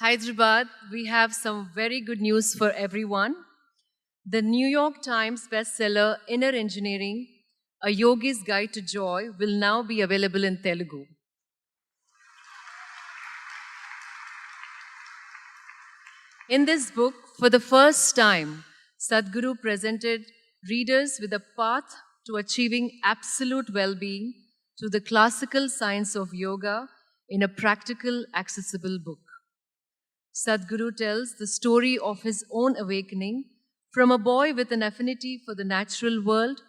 Hyderabad, we have some very good news for everyone. The New York Times bestseller Inner Engineering, A Yogi's Guide to Joy, will now be available in Telugu. In this book, for the first time, Sadhguru presented readers with a path to achieving absolute well-being through the classical science of yoga in a practical, accessible book. Sadhguru tells the story of his own awakening from a boy with an affinity for the natural world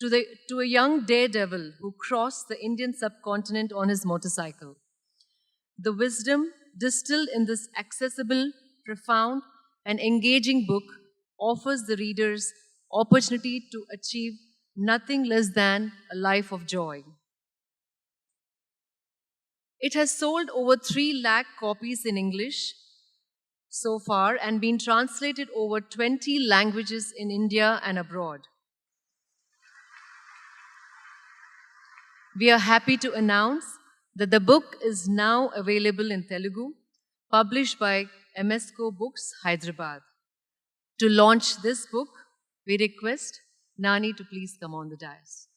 to a young daredevil who crossed the Indian subcontinent on his motorcycle. The wisdom distilled in this accessible, profound, and engaging book offers the readers opportunity to achieve nothing less than a life of joy. It has sold over 3 lakh copies in English so far and been translated over 20 languages in India and abroad. We are happy to announce that the book is now available in Telugu, published by MSCO Books, Hyderabad. To launch this book, we request Nani to please come on the dais.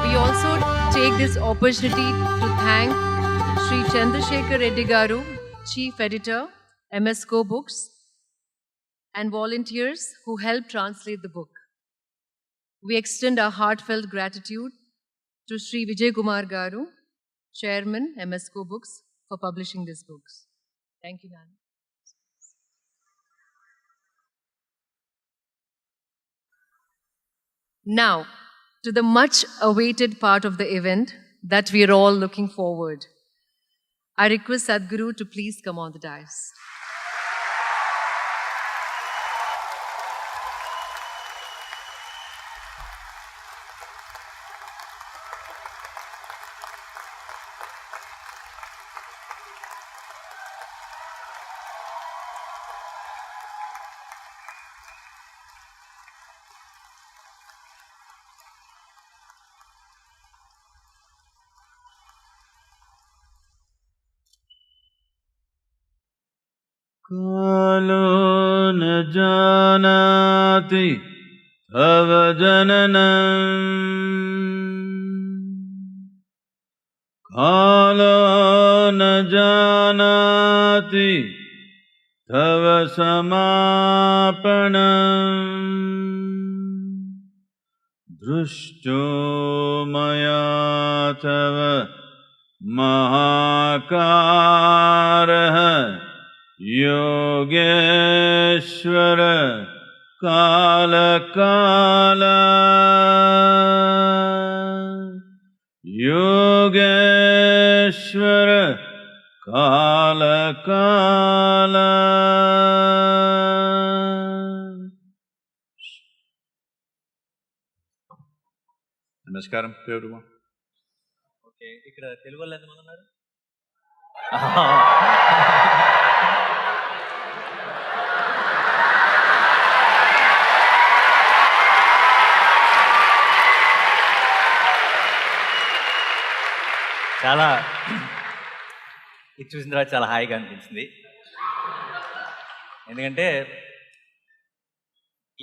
We also take this opportunity to thank Sri Chandrasekhar Reddy Garu, Chief Editor, MSCO Books, and volunteers who helped translate the book. We extend our heartfelt gratitude to Sri Vijay Kumar Garu, Chairman, MSCO Books, for publishing these books. Thank you, Nani. Now, to the much-awaited part of the event that we are all looking forward. I request Sadhguru to please come on the dais. Kalo na janati tava jananam. Kalo na janati tava samapanam. Drushto maya tava mahakaraha. Yogeshwara Kala Kala Yogeshwara Kala Kala. Namaskaram to everyone. Okay, ikkada Telugu vallu entamandi unnaru? చాలా ఇది చూసిన తర్వాత చాలా హాయిగా అనిపించింది. ఎందుకంటే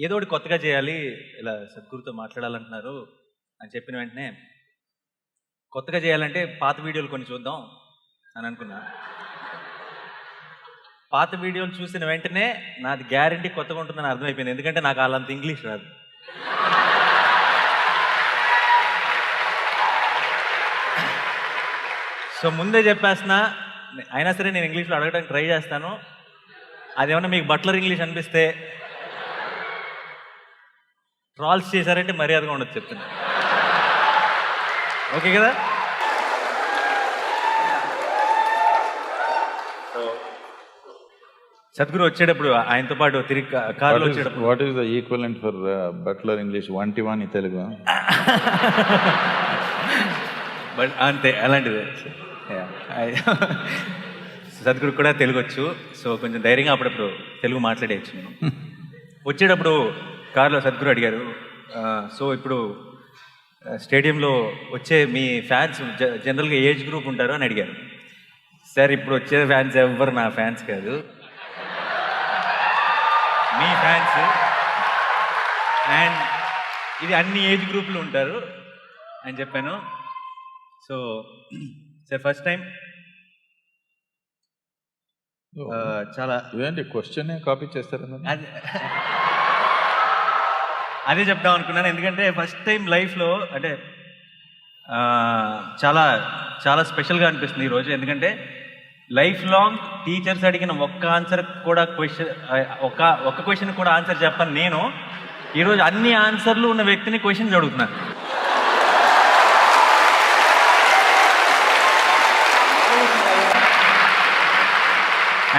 ఏదో ఒకటి కొత్తగా చేయాలి, ఇలా సద్గురుతో మాట్లాడాలంటున్నారు అని చెప్పిన వెంటనే కొత్తగా చేయాలంటే పాత వీడియోలు కొన్ని చూద్దాం అని అనుకున్నా. పాత వీడియోలు చూసిన వెంటనే నాది గ్యారంటీ కొత్తగా ఉంటుందని అర్థమైపోయింది. ఎందుకంటే నాకు వాళ్ళంత ఇంగ్లీష్ రాదు. సో ముందే చెప్పేస్తున్నా, అయినా సరే నేను ఇంగ్లీష్లో అడగడానికి ట్రై చేస్తాను. అదేమన్నా మీకు బట్లర్ ఇంగ్లీష్ అనిపిస్తే ట్రాల్స్ చేశారంటే మర్యాదగా ఉండదు చెప్తున్నా. ఓకే కదా? సద్గురు వచ్చేటప్పుడు ఆయనతో పాటు తిరిగి కార్లో వచ్చేటప్పుడు what is the equivalent for butler English 1 Telugu? But అంతే, అలాంటిదే. సద్గురు కూడా తెలుగు వచ్చు, సో కొంచెం ధైర్యంగా అప్పుడప్పుడు తెలుగు మాట్లాడేయచ్చు నేను. వచ్చేటప్పుడు కారులో సద్గురు అడిగారు, సో ఇప్పుడు స్టేడియంలో వచ్చే మీ ఫ్యాన్స్ జనరల్గా ఏజ్ గ్రూప్ ఉంటారు అని అడిగారు. సార్ ఇప్పుడు వచ్చే ఫ్యాన్స్ ఎవ్వరు నా ఫ్యాన్స్ కాదు, మీ ఫ్యాన్స్, అండ్ ఇది అన్ని ఏజ్ గ్రూపులు ఉంటారు అని చెప్పాను. సో సార్ ఫస్ట్ టైం చాలా ఇదేంటి క్వశ్చన్ కాపీ చేస్తారు? అదే చెప్దాం అనుకున్నాను, ఎందుకంటే ఫస్ట్ టైం లైఫ్లో అంటే చాలా చాలా స్పెషల్గా అనిపిస్తుంది ఈరోజు. ఎందుకంటే లైఫ్ లాంగ్ టీచర్స్ అడిగిన ఒక్క ఆన్సర్ కూడా ఒక్క క్వశ్చన్ కూడా ఆన్సర్ చెప్పను నేను. ఈరోజు అన్ని ఆన్సర్లు ఉన్న వ్యక్తిని క్వశ్చన్స్ అడుగుతున్నాను.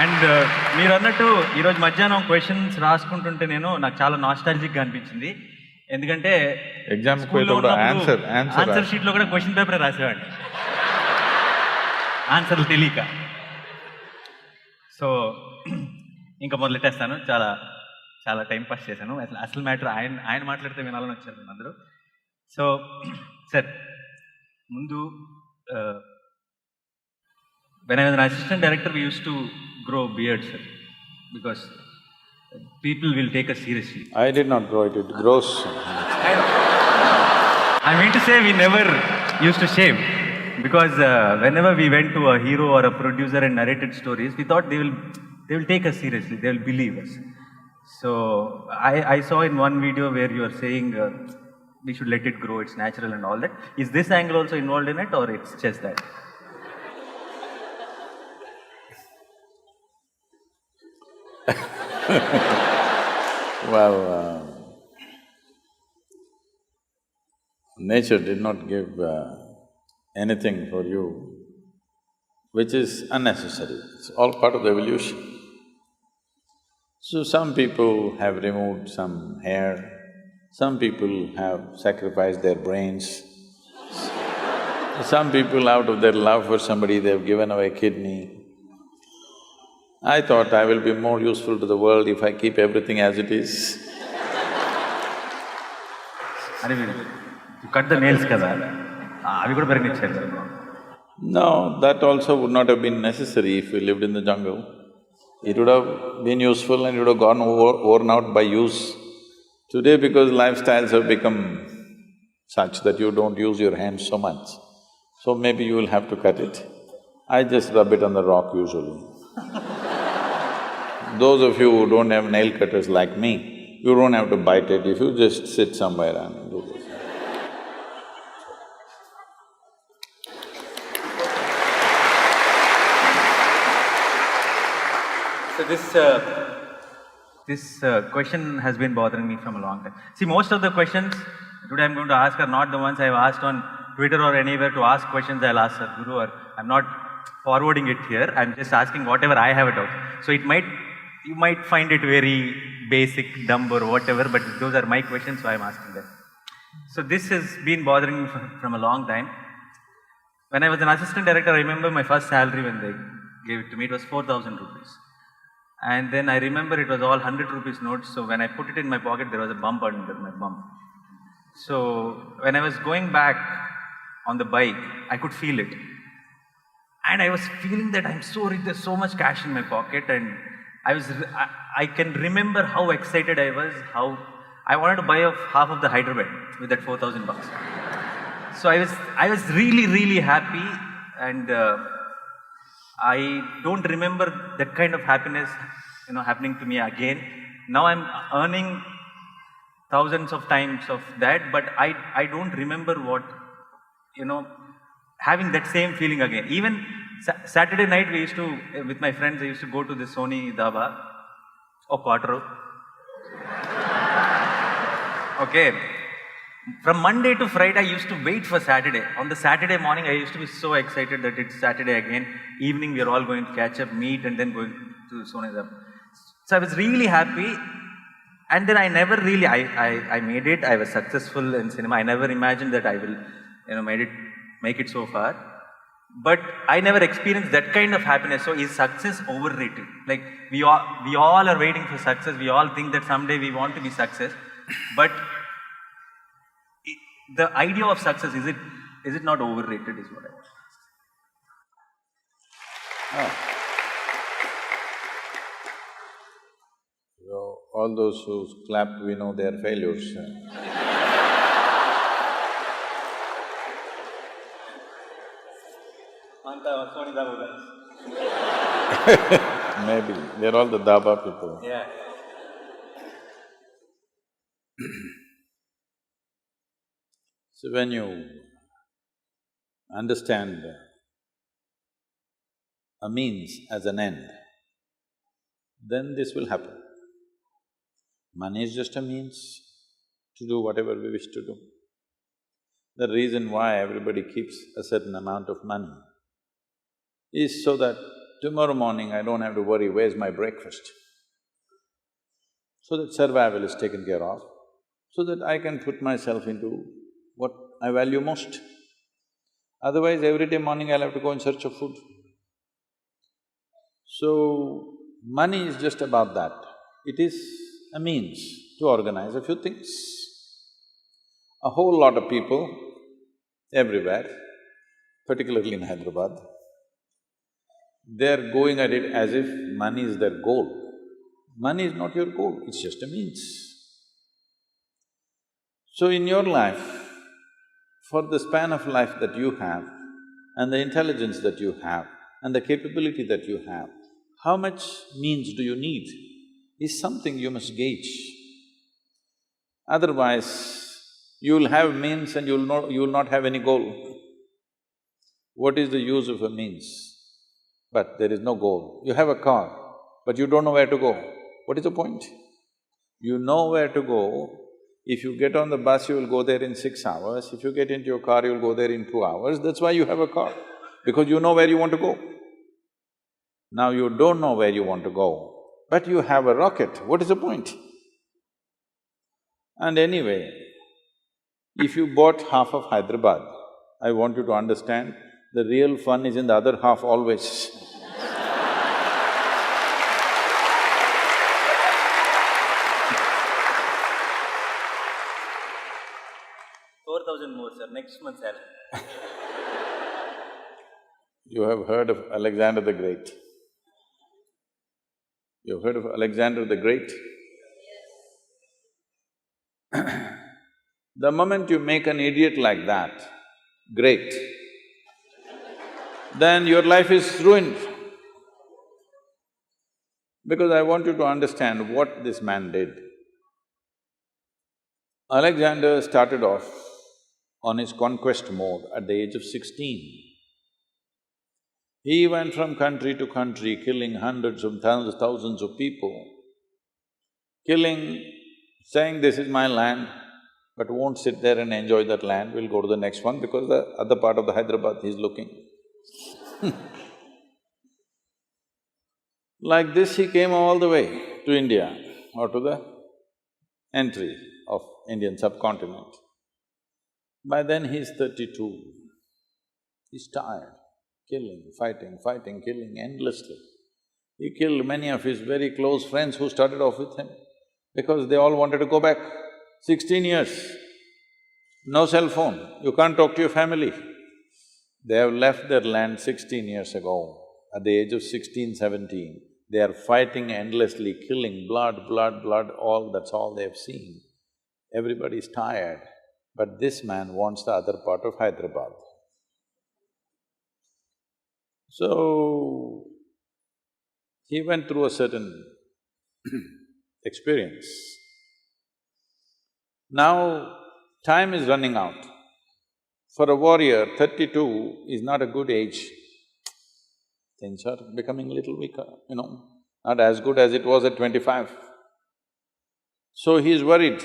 అండ్ మీరు అన్నట్టు ఈరోజు మధ్యాహ్నం క్వశ్చన్స్ రాసుకుంటుంటే నాకు చాలా నాస్టాలజిక్గా అనిపించింది. ఎందుకంటే ఎగ్జామ్ ఆన్సర్ షీట్లో కూడా క్వశ్చన్ పేపర్ రాసేవాడిని ఆన్సర్లు తెలియక. సో ఇంకా మొదలెట్టేస్తాను. చాలా చాలా టైం పాస్ చేశాను. అసలు మ్యాటర్ ఆయన మాట్లాడితే వినాలని వచ్చారు అందరూ. సో సార్ ముందు when I was an assistant director, we used to grow beards, sir, because people will take us seriously. I did not grow it, it grows. I mean to say we never used to shave, because whenever we went to a hero or a producer and narrated stories, we thought they will take us seriously, they will believe us. So I saw in one video where you are saying we should let it grow, it's natural and all that. Is this angle also involved in it, or it's just that? Well, nature did not give anything for you which is unnecessary. It's all part of the evolution. So some people have removed some hair, some people have sacrificed their brains, some people out of their love for somebody they've given away kidney. I thought I will be more useful to the world if I keep everything as it is. You cut the nails, kada? Avi kuda perinicharu. No, that also would not have been necessary if we lived in the jungle. It would have been useful and it would have gone worn out by use. Today, because lifestyles have become such that you don't use your hands so much, so maybe you will have to cut it. I just rub it on the rock usually. Those of you who don't have nail cutters like me, you don't have to bite it, if you just sit somewhere and do this. So this question has been bothering me from a long time. See, most of the questions today I'm going to ask are not the ones I've asked on Twitter or anywhere. To ask questions I'll ask Sadhguru, or I'm not forwarding it here, I'm just asking whatever I have a doubt. So you might find it very basic, dumb or whatever, but those are my questions, so I'm asking them. So this has been bothering me from a long time. When I was an assistant director, I remember my first salary when they gave it to me, it was 4,000 rupees. And then I remember it was all 100 rupees notes, so when I put it in my pocket, there was a bump under my bum. So when I was going back on the bike, I could feel it. And I was feeling that I'm so rich, there's so much cash in my pocket, and I can remember how excited I was, how I wanted to buy off half of the Hyderabad with that 4,000 bucks. So I was really, really happy, and I don't remember that kind of happiness, happening to me again. Now I'm earning thousands of times of that, but I don't remember what, having that same feeling again. Even Saturday night we used to, with my friends, I used to go to the Sony Dhaba or Quattro. Okay. From Monday to Friday, I used to wait for Saturday. On the Saturday morning, I used to be so excited that it's Saturday again. Evening, we are all going to catch up, meet, and then going to Sony Dhaba. So I was really happy. And then I never really, I made it. I was successful in cinema. I never imagined that I will, make it so far. But I never experienced that kind of happiness. So is success overrated? Like we all are waiting for success. We all think that someday we want to be success. But the idea of success, is it not overrated is what I want. Oh. So, all those who clapped, we know they are failures. Maybe, they're all the Daba people. Yeah. So when you understand a means as an end, then this will happen. Money is just a means to do whatever we wish to do. The reason why everybody keeps a certain amount of money is so that tomorrow morning I don't have to worry, where's my breakfast? So that survival is taken care of, so that I can put myself into what I value most. Otherwise, every day morning I'll have to go in search of food. So, money is just about that. It is a means to organize a few things. A whole lot of people everywhere, particularly in Hyderabad, they're going at it as if money is their goal. Money is not your goal, it's just a means. So in your life, for the span of life that you have and the intelligence that you have and the capability that you have, how much means do you need is something you must gauge. Otherwise, you'll have means and you'll not have any goal. What is the use of a means? But there is no goal. You have a car, but you don't know where to go. What is the point? You know where to go. If you get on the bus, you will go there in 6 hours. If you get into your car, you'll go there in 2 hours. That's why you have a car, because you know where you want to go. Now you don't know where you want to go, but you have a rocket. What is the point? And anyway, if you bought half of Hyderabad, I want you to understand, the real fun is in the other half always. 4,000 more, sir, next month salary. You have heard of Alexander the Great? You've heard of Alexander the Great? The moment you make an idiot like that great, then your life is ruined. Because I want you to understand what this man did. Alexander started off on his conquest mode at the age of 16. He went from country to country, killing hundreds of thousands of people, saying, this is my land, but won't sit there and enjoy that land, we'll go to the next one because the other part of the Hyderabad he's looking. Like this, he came all the way to India or to the entry of Indian subcontinent. By then he's 32. He's tired, killing, fighting, killing endlessly. He killed many of his very close friends who started off with him because they all wanted to go back. 16 years, no cell phone, you can't talk to your family. They have left their land 16 years ago. At the age of 16, 17, they are fighting endlessly, killing, blood, that's all they have seen. Everybody's tired, but this man wants the other part of Hyderabad. So, he went through a certain experience. Now, time is running out. For a warrior, 32 is not a good age. Things are becoming little weaker, not as good as it was at 25. So he is worried.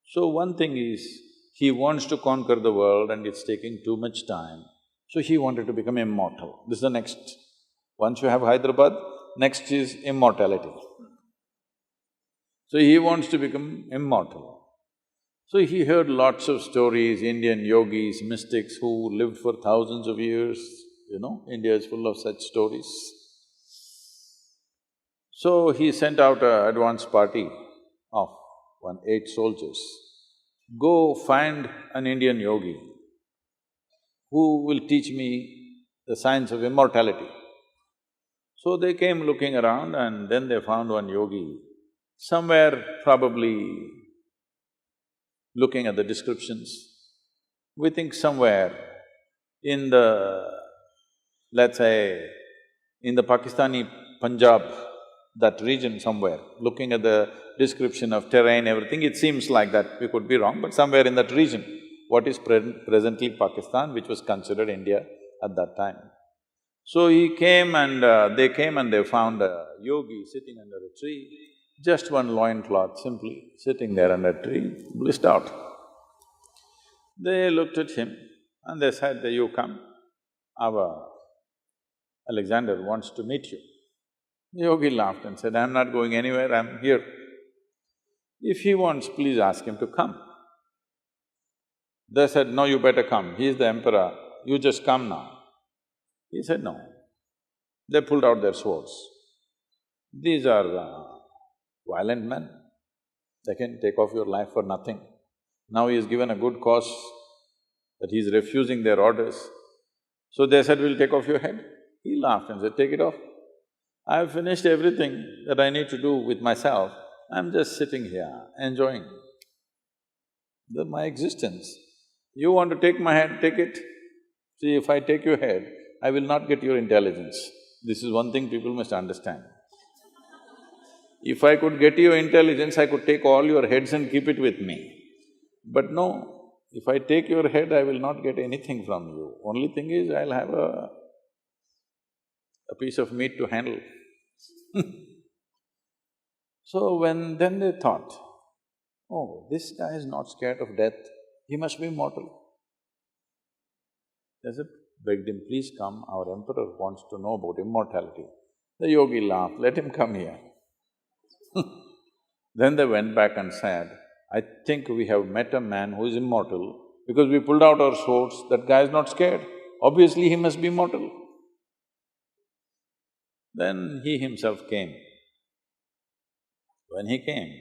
So one thing is, he wants to conquer the world and it's taking too much time, so he wanted to become immortal. This is the next. Once you have Hyderabad, next is immortality. So he wants to become immortal. So he heard lots of stories, Indian yogis, mystics who lived for thousands of years, India is full of such stories. So he sent out an advance party of 8 soldiers. Go find an Indian yogi who will teach me the science of immortality. So they came looking around and then they found one yogi, somewhere probably looking at the descriptions. We think somewhere in the, let's say, in the Pakistani Punjab, that region somewhere, looking at the description of terrain, everything, it seems like that. We could be wrong, but somewhere in that region, what is presently Pakistan, which was considered India at that time. So he came and they found a yogi sitting under a tree, just one loincloth simply, sitting there under a tree, blissed out. They looked at him and they said, you come, our Alexander wants to meet you. The yogi laughed and said, I'm not going anywhere, I'm here. If he wants, please ask him to come. They said, no, you better come, he is the emperor, you just come now. He said, no. They pulled out their swords. These are violent men, they can take off your life for nothing. Now he is given a good cause that he is refusing their orders. So they said, we'll take off your head. He laughed and said, take it off. I've finished everything that I need to do with myself, I'm just sitting here, enjoying my existence. You want to take my head, take it. See, if I take your head, I will not get your intelligence. This is one thing people must understand. If I could get your intelligence, I could take all your heads and keep it with me. But no, if I take your head, I will not get anything from you. Only thing is, I'll have a piece of meat to handle. So then they thought, oh, this guy is not scared of death, he must be immortal. They said, begged him, please come, our emperor wants to know about immortality. The yogi laughed, let him come here. Then they went back and said, I think we have met a man who is immortal because we pulled out our swords, that guy is not scared, obviously he must be immortal. Then he himself came. When he came,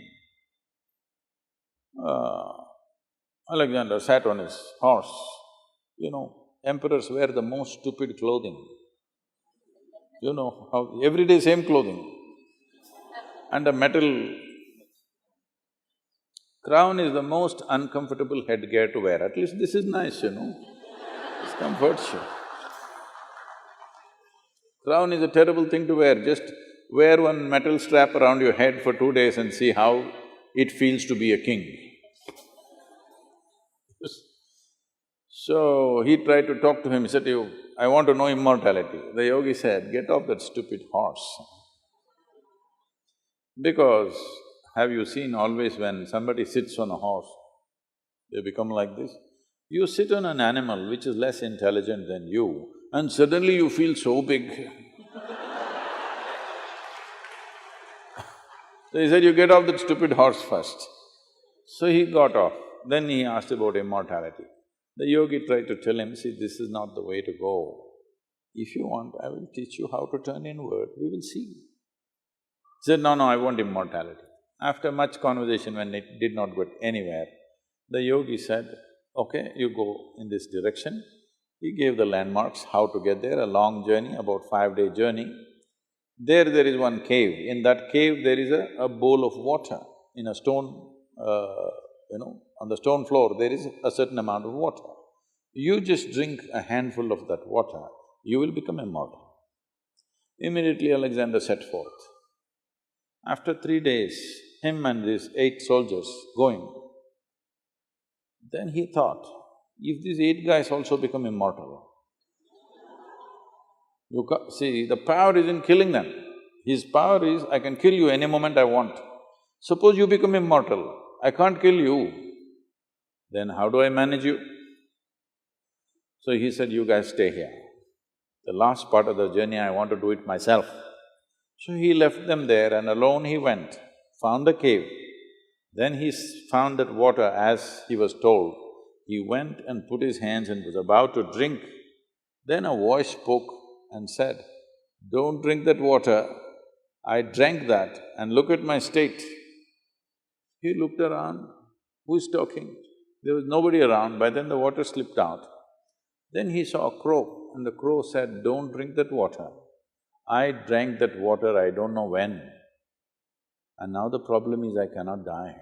Alexander sat on his horse. Emperors wear the most stupid clothing. How every day same clothing. And a metal crown is the most uncomfortable headgear to wear. At least this is nice, this comforts you. Crown is a terrible thing to wear, just wear one metal strap around your head for 2 days and see how it feels to be a king. So he tried to talk to him, he said, I want to know immortality. The yogi said, get off that stupid horse. Because have you seen always when somebody sits on a horse, they become like this? You sit on an animal which is less intelligent than you and suddenly you feel so big. So he said, you get off that stupid horse first. So he got off. Then he asked about immortality. The yogi tried to tell him, see, this is not the way to go. If you want, I will teach you how to turn inward, we will see. He said, no, I want immortality. After much conversation, when it did not get anywhere, the yogi said, okay, you go in this direction. He gave the landmarks, how to get there, a long journey, about 5-day journey. There is one cave. In that cave, there is a bowl of water in a stone, on the stone floor, there is a certain amount of water. You just drink a handful of that water, you will become immortal. Immediately Alexander set forth. After 3 days, him and these 8 soldiers going, then he thought, if these 8 guys also become immortal, see, the power is in killing them. His power is, I can kill you any moment I want. Suppose you become immortal, I can't kill you, then how do I manage you? So he said, you guys stay here. The last part of the journey, I want to do it myself. So he left them there and alone he went, found a cave. Then he found that water as he was told. He went and put his hands and was about to drink. Then a voice spoke and said, "Don't drink that water. I drank that and look at my state." He looked around, who's talking? There was nobody around, by then the water slipped out. Then he saw a crow and the crow said, "Don't drink that water. I drank that water I don't know when. And now the problem is I cannot die."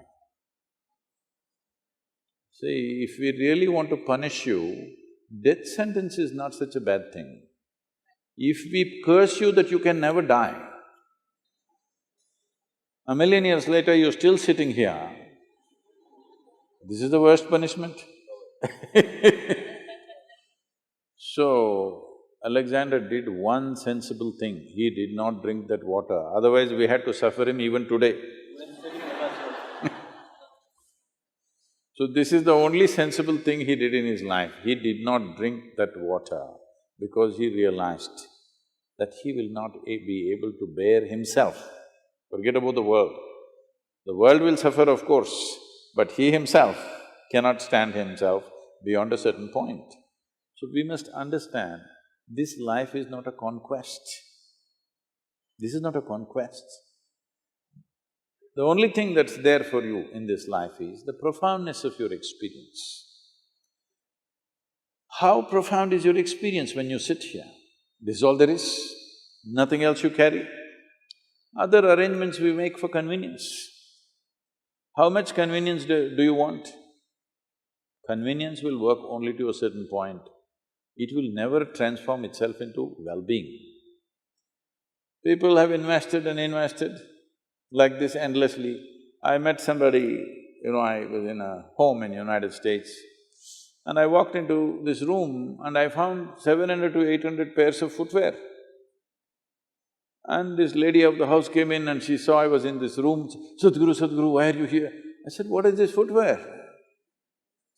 See, if we really want to punish you, death sentence is not such a bad thing. If we curse you that you can never die, a million years later you're still sitting here, this is the worst punishment. So, Alexander did one sensible thing, he did not drink that water, otherwise we had to suffer him even today. So this is the only sensible thing he did in his life, he did not drink that water because he realized that he will not be able to bear himself. Forget about the world. The world will suffer, of course, but he himself cannot stand himself beyond a certain point. So we must understand, this life is not a conquest. This is not a conquest. The only thing that's there for you in this life is the profoundness of your experience. How profound is your experience when you sit here? This is all there is, nothing else you carry. Other arrangements we make for convenience. How much convenience do you want? Convenience will work only to a certain point. It will never transform itself into well-being. People have invested and invested like this endlessly. I met somebody, I was in a home in United States, and I walked into this room and I found 700 to 800 pairs of footwear. And this lady of the house came in and she saw I was in this room, "Sadhguru, Sadhguru, why are you here?" I said, "What is this footwear?"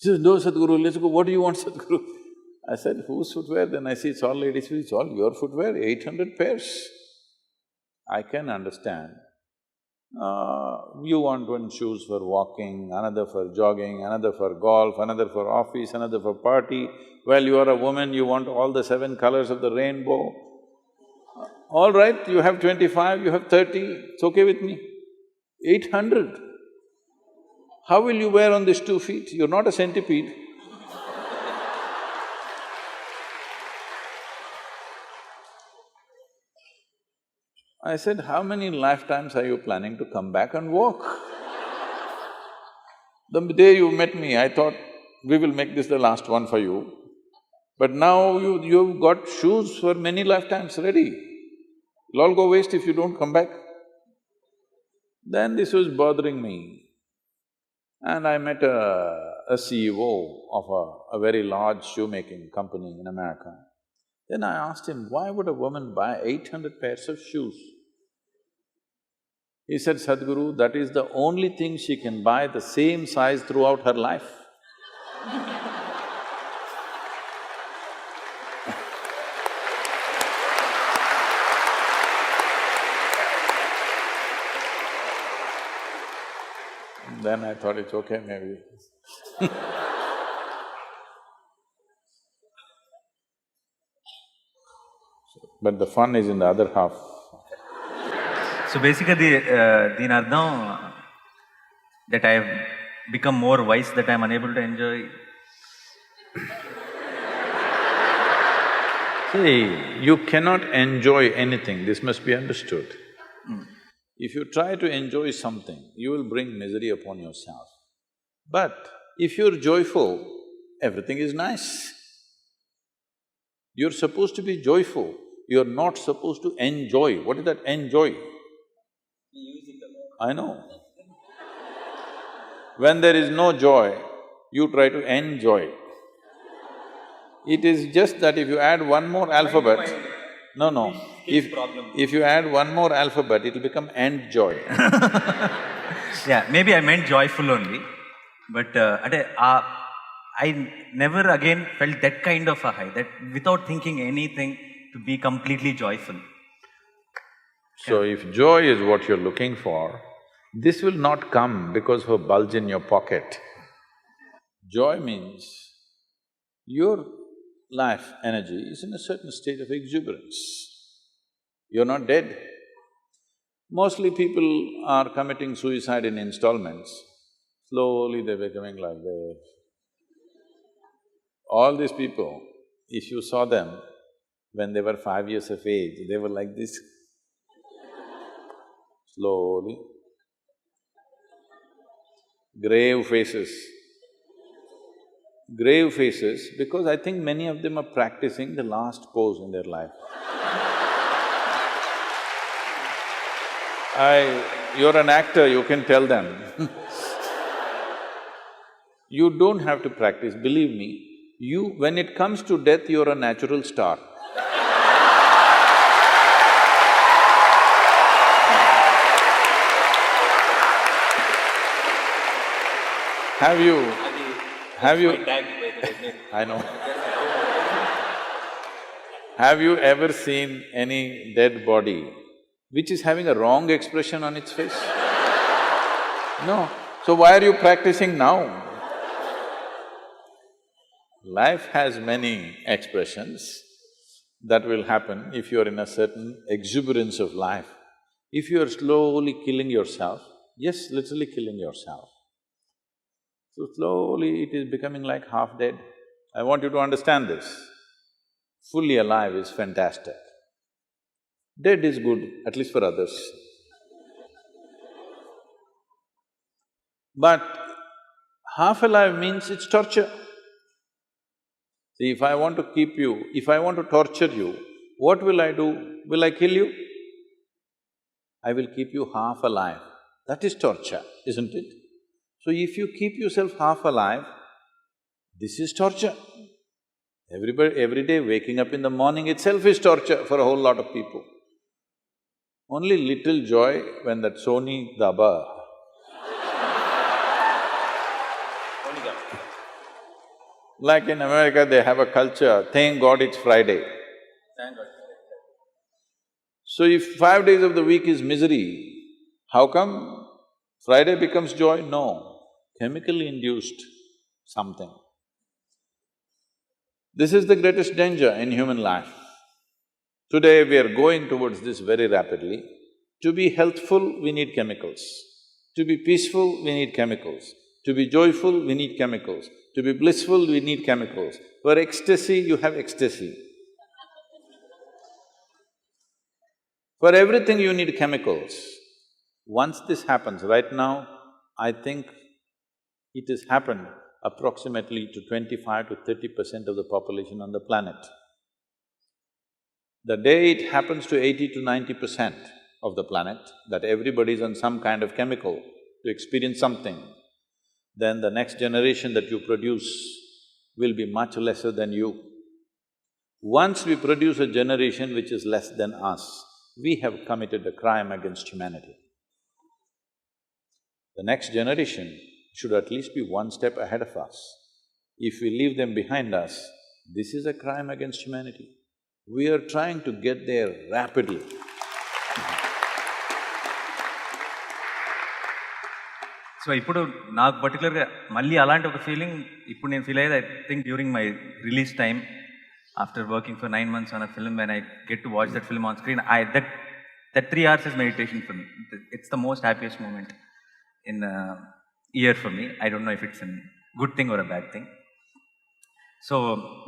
She said, "No, Sadhguru, let's go, what do you want, Sadhguru?" I said, "Whose footwear?" Then I see it's all ladies' feet, "It's all your footwear, 800 pairs." I can understand. You want one shoes for walking, another for jogging, another for golf, another for office, another for party. Well, you are a woman, you want all the 7 colors of the rainbow. All right, you have 25, you have 30, it's okay with me. 800. How will you wear on these 2 feet? You're not a centipede. I said, "How many lifetimes are you planning to come back and walk?" The day you met me, I thought, we will make this the last one for you. But now you've got shoes for many lifetimes ready. It'll all go waste if you don't come back. Then this was bothering me. And I met a CEO of a very large shoemaking company in America. Then I asked him, "Why would a woman buy 800 pairs of shoes?" He said, "Sadhguru, that is the only thing she can buy the same size throughout her life." Then I thought it's okay, maybe. But the fun is in the other half. So basically, దీని అర్థం that I have become more wise, that I am unable to enjoy. See, you cannot enjoy anything, this must be understood. If you try to enjoy something, you will bring misery upon yourself. But if you're joyful, everything is nice. You're supposed to be joyful, you're not supposed to enjoy. What is that enjoy? I know. When there is no joy, you try to enjoy. It is just that if you add one more alphabet… No. If you add one more alphabet, it'll become end-joy. Yeah, maybe I meant joyful only, but I never again felt that kind of a high, that without thinking anything, to be completely joyful. So if joy is what you're looking for, This will not come because of a bulge in your pocket. Joy means your life energy is in a certain state of exuberance. You're not dead. Mostly people are committing suicide in installments. Slowly they're becoming like this. All these people, if you saw them when they were 5 years of age, they were like this. Slowly. Grave faces. Grave faces because I think many of them are practicing the last pose in their life. You're an actor, you can tell them. You don't have to practice, believe me. When it comes to death, you're a natural star. Have you… I know. Have you ever seen any dead body which is having a wrong expression on its face? No. So why are you practicing now? Life has many expressions that will happen if you're in a certain exuberance of life. If you're slowly killing yourself, yes, literally killing yourself, so slowly it is becoming like half dead. I want you to understand this. Fully alive is fantastic. Dead is good, at least for others. But half alive means it's torture. See, if I want to keep you, if I want to torture you, what will I do? Will I kill you? I will keep you half alive. That is torture, isn't it? So if you keep yourself half alive, this is torture. Every day waking up in the morning itself is torture for a whole lot of people. Only little joy when that Sony Daba like in America, they have a culture, thank God it's Friday. Thank God. So if 5 days of the week is misery, how come Friday becomes joy? No, chemically induced something. This is the greatest danger in human life. Today we are going towards this very rapidly. To be healthful, we need chemicals. To be peaceful, we need chemicals. To be joyful, we need chemicals. To be blissful, we need chemicals. For ecstasy, you have ecstasy. For everything you need chemicals. Once this happens, right now, I think it has happened approximately to 25 to 30% of the population on the planet. The day it happens to 80 to 90% of the planet, that everybody is on some kind of chemical to experience something, then the next generation that you produce will be much lesser than you. Once we produce a generation which is less than us, we have committed a crime against humanity. The next generation should at least be one step ahead of us. If we leave them behind us, this is a crime against humanity. We are trying to get there rapidly. So ఇప్పుడు నాకు పర్టికులర్గా మళ్ళీ అలాంటి ఒక feeling ఇప్పుడు నేను feel అయ్యేది I think during my release time after working for 9 months on a film when I get to watch that film on screen that 3 hours is meditation for me. It's the most happiest moment in a year for me. I don't know if it's a good thing or a bad thing. So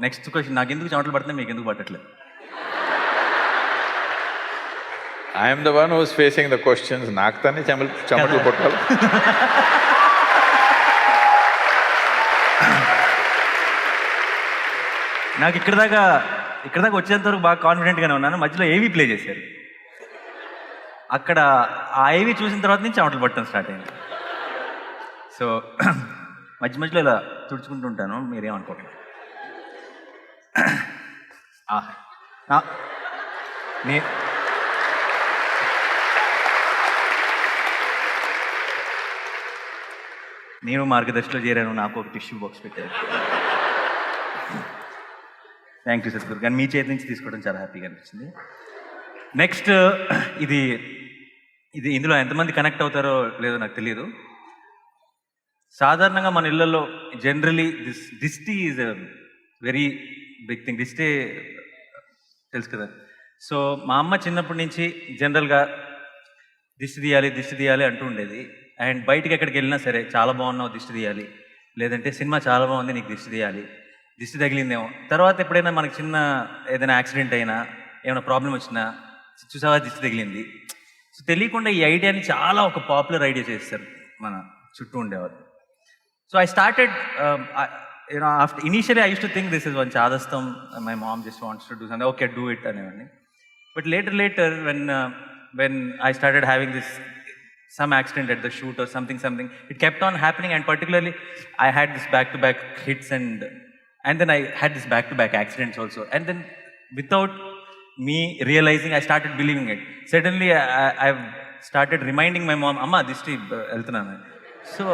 next question, నాకు ఎందుకు చెమటలు పడుతుంది, మీకు ఎందుకు పట్టట్లేదు? I am the one who is facing the questions, నాకు తానే చెమటలు పట్టాలి. నాకు ఇక్కడ దాకా వచ్చేంత వరకు బాగా కాన్ఫిడెంట్గానే ఉన్నాను. మధ్యలో ఏవీ ప్లే చేశారు. అక్కడ ఆ ఏవీ చూసిన తర్వాత నుంచి చెమటలు పట్టడం స్టార్ట్ అయింది. సో మధ్యలో ఇలా తుడుచుకుంటూ ఉంటాను, మీరేమనుకోవట్లేదు. నేను మార్గదర్శిలో చేరాను, నాకు ఒక టిష్యూ బాక్స్ పెట్టారు. Thank you Sadhguru. కానీ మీ చేతి నుంచి తీసుకోవడం చాలా హ్యాపీగా అనిపించింది. నెక్స్ట్ ఇది ఇది ఇందులో ఎంతమంది కనెక్ట్ అవుతారో లేదో నాకు తెలియదు. సాధారణంగా మన ఇళ్లలో జనరలీ దిష్టి is a very big thing. దిష్టి తెలుసు కదా. సో మా అమ్మ చిన్నప్పటి నుంచి జనరల్గా దిష్టి తీయాలి అంటూ ఉండేది. అండ్ బయటికి ఎక్కడికి వెళ్ళినా సరే, చాలా బాగున్నావు దిష్టి తీయాలి, లేదంటే సినిమా చాలా బాగుంది నీకు దిష్టి తీయాలి, దిష్టి తగిలిందేమో. తర్వాత ఎప్పుడైనా మనకి చిన్న ఏదైనా యాక్సిడెంట్ అయినా, ఏమైనా ప్రాబ్లం వచ్చినా, చూసావా దిష్టి తగిలింది. సో తెలియకుండా ఈ ఐడియాని చాలా ఒక పాపులర్ ఐడియా చేస్తారు మన చుట్టూ ఉండేవారు. So I started after initially I used to think this is one chadastam, my mom just wants to do something, okay do it అనేవాడిని. But later when I started having this some accident at the shoot or something, it kept on happening, and particularly I had this back-to-back hits and then I had this back-to-back accidents also, and then without me realizing I started believing it. Suddenly I've started reminding my mom, amma dishti వెళ్తున్నాను. So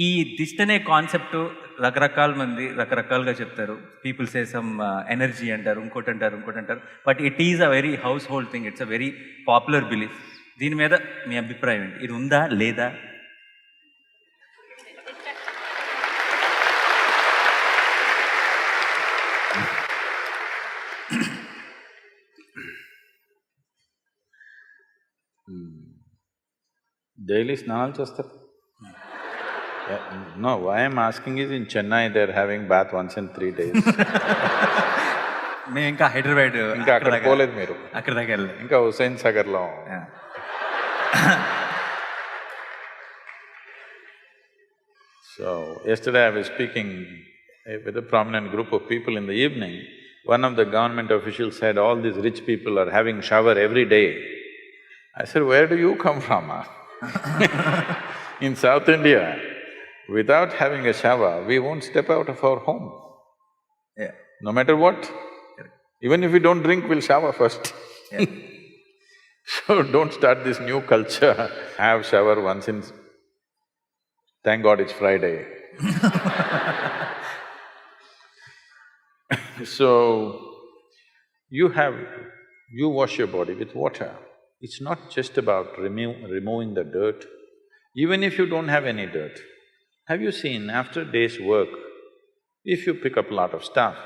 ఈ దిష్టి అనే concept రకరకాల మంది రకరకాలుగా చెప్తారు. People say some energy అంటారు, ఇంకోటి అంటారు. But it is a very house hold thing, it's a very popular belief. దీని మీద మీ అభిప్రాయం ఏంటి? ఇది ఉందా లేదా? డైలీ స్నానాలు చేస్తారు. No, why I'm asking is in Chennai they're having bath once in 3 days. మేము ఇంకా హైదరాబాద్ ఇంకా అక్కడ పోలేదు మీరు, అక్కడ దాకా వెళ్ళలేదు. ఇంకా హుస్సేన్ సాగర్లో. So yesterday I was speaking with a prominent group of people in the evening. One of the government officials said all these rich people are having shower every day. I said, where do you come from? In South India, without having a shower, we won't step out of our home. Yeah. No matter what. Even if we don't drink, we'll shower first. Yeah. So don't start this new culture, have shower once in… Thank God it's Friday. So, you wash your body with water. It's not just about removing the dirt. Even if you don't have any dirt, have you seen after a day's work, if you pick up a lot of stuff,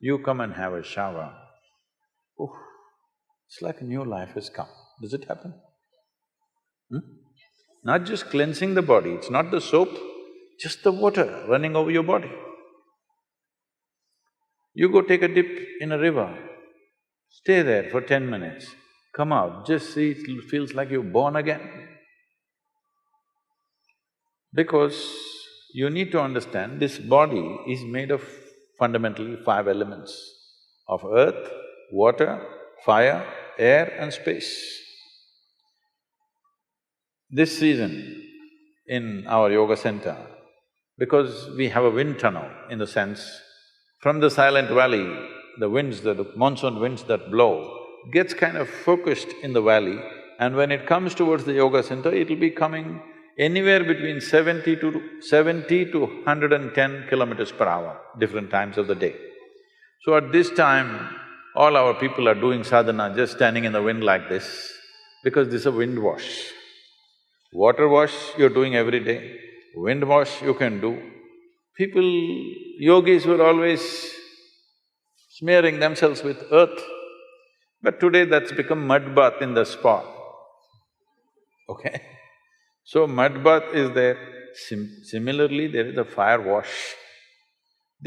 you come and have a shower, oh, it's like a new life has come. Does it happen? Not just cleansing the body, it's not the soap, just the water running over your body. You go take a dip in a river, stay there for 10 minutes, come out, just see, it feels like you're born again. Because you need to understand, this body is made of fundamentally 5 elements of earth, water, fire, air and space. This season in our yoga center, because we have a wind tunnel, in the sense, from the silent valley, the winds, the monsoon winds that blow, gets kind of focused in the valley, and when it comes towards the yoga center, it'll be coming anywhere between 70 to 110 kilometers per hour, different times of the day. So at this time, all our people are doing sadhana, just standing in the wind like this, because this is a wind wash. Water wash you're doing every day, wind wash you can do. People, yogis were always smearing themselves with earth, but today that's become mud bath in the spa, okay? So mud bath is there. Similarly, there is a fire wash.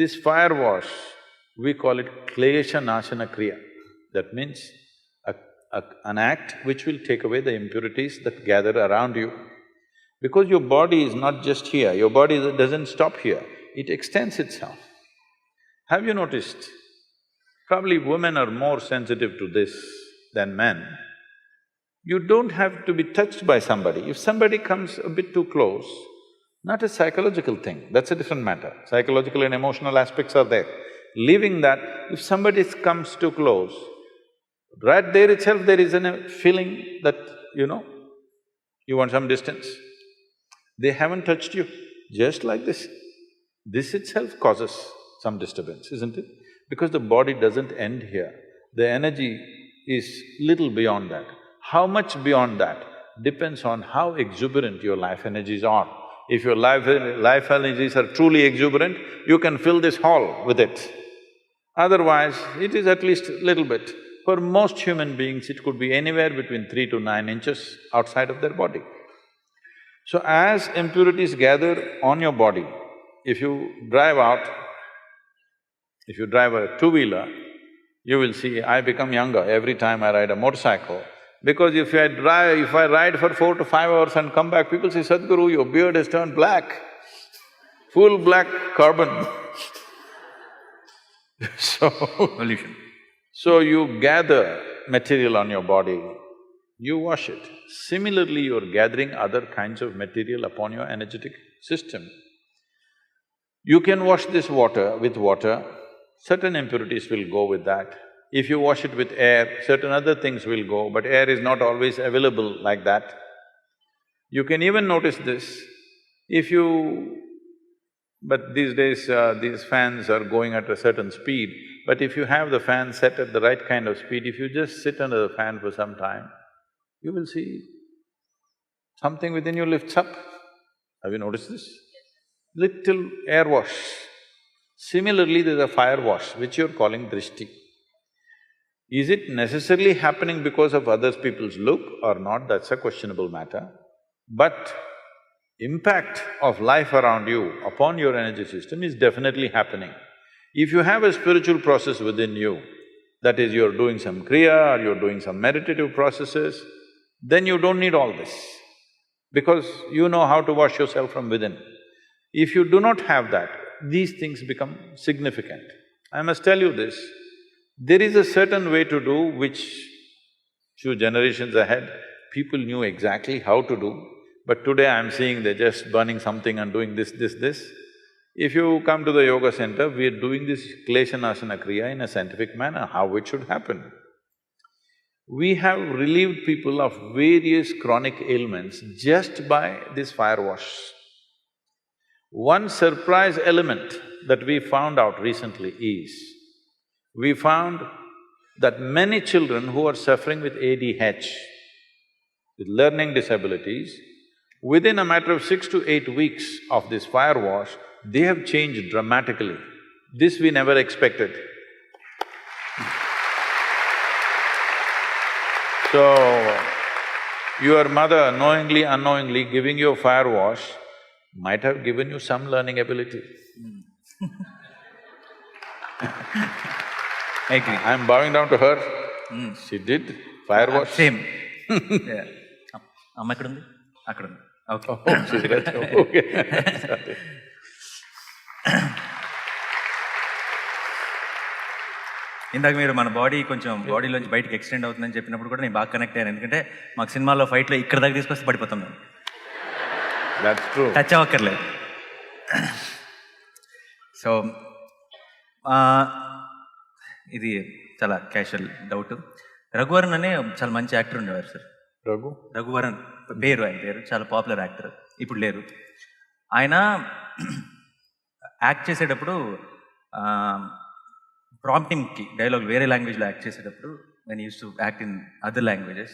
This fire wash, we call it klesha nashana kriya. That means an act which will take away the impurities that gather around you. Because your body is not just here, your body doesn't stop here, it extends itself. Have you noticed? Probably women are more sensitive to this than men. You don't have to be touched by somebody. If somebody comes a bit too close, not a psychological thing, that's a different matter. Psychological and emotional aspects are there. Leaving that, if somebody comes too close, right there itself there is a feeling that, you want some distance. They haven't touched you, just like this. This itself causes some disturbance, isn't it? Because the body doesn't end here, the energy is little beyond that. How much beyond that depends on how exuberant your life energies are. If your life energies are truly exuberant, you can fill this hall with it. Otherwise, it is at least little bit. For most human beings, it could be anywhere between 3 to 9 inches outside of their body. So as impurities gather on your body, if you drive a two-wheeler, you will see I become younger every time I ride a motorcycle. Because if I ride for 4 to 5 hours and come back, people say, Sadhguru, your beard has turned black, full black carbon. So… Pollution. So you gather material on your body, you wash it. Similarly, you're gathering other kinds of material upon your energetic system. You can wash this water with water, certain impurities will go with that. If you wash it with air, certain other things will go, but air is not always available like that. You can even notice this, if you… but these days, these fans are going at a certain speed, but if you have the fan set at the right kind of speed, if you just sit under the fan for some time, you will see something within you lifts up. Have you noticed this? Little air wash. Similarly, there's a fire wash, which you're calling drishti. Is it necessarily happening because of other people's look or not, that's a questionable matter. But impact of life around you upon your energy system is definitely happening. If you have a spiritual process within you, that is, you're doing some kriya or you're doing some meditative processes, then you don't need all this, because you know how to wash yourself from within. If you do not have that, these things become significant. I must tell you this, there is a certain way to do which few generations ahead, people knew exactly how to do, but today I'm seeing they're just burning something and doing this. If you come to the yoga center, we're doing this Kleshanasana Kriya in a scientific manner, how it should happen. We have relieved people of various chronic ailments just by this fire wash. One surprise element that we found out recently is, we found that many children who are suffering with ADH, with learning disabilities, within a matter of 6 to 8 weeks of this fire wash, they have changed dramatically. This we never expected. So, your mother knowingly, unknowingly giving you a fire wash might have given you some learning ability. I agree. I'm bowing down to her. She did fire wash. Same. Yeah. Amma ekkundi? Akkundi. Okay. Oh, she's right. Okay. Sorry. ఇందాక మీరు మన body కొంచెం బాడీలోంచి బయటకు extend అవుతుందని చెప్పినప్పుడు కూడా నేను బాగా కనెక్ట్ అయ్యాను, ఎందుకంటే మాకు సినిమాలో ఫైట్లో ఇక్కడ దాకా తీసుకొస్తే పడిపోతాం మేము. That's true. టచ్ అవ్వక్కర్లేదు. సో ఇది చాలా క్యాషువల్ డౌట్. రఘువరన్ అనే చాలా మంచి యాక్టర్ ఉండేవారు సార్. రఘువరన్ పేరు, ఆయన పేరు చాలా పాపులర్ యాక్టర్, ఇప్పుడు లేరు. ఆయన యాక్ట్ చేసేటప్పుడు ప్రాంప్టింగ్కి డైలాగ్ వేరే లాంగ్వేజ్లో యాక్ట్ చేసేటప్పుడు, when he used to act in other languages,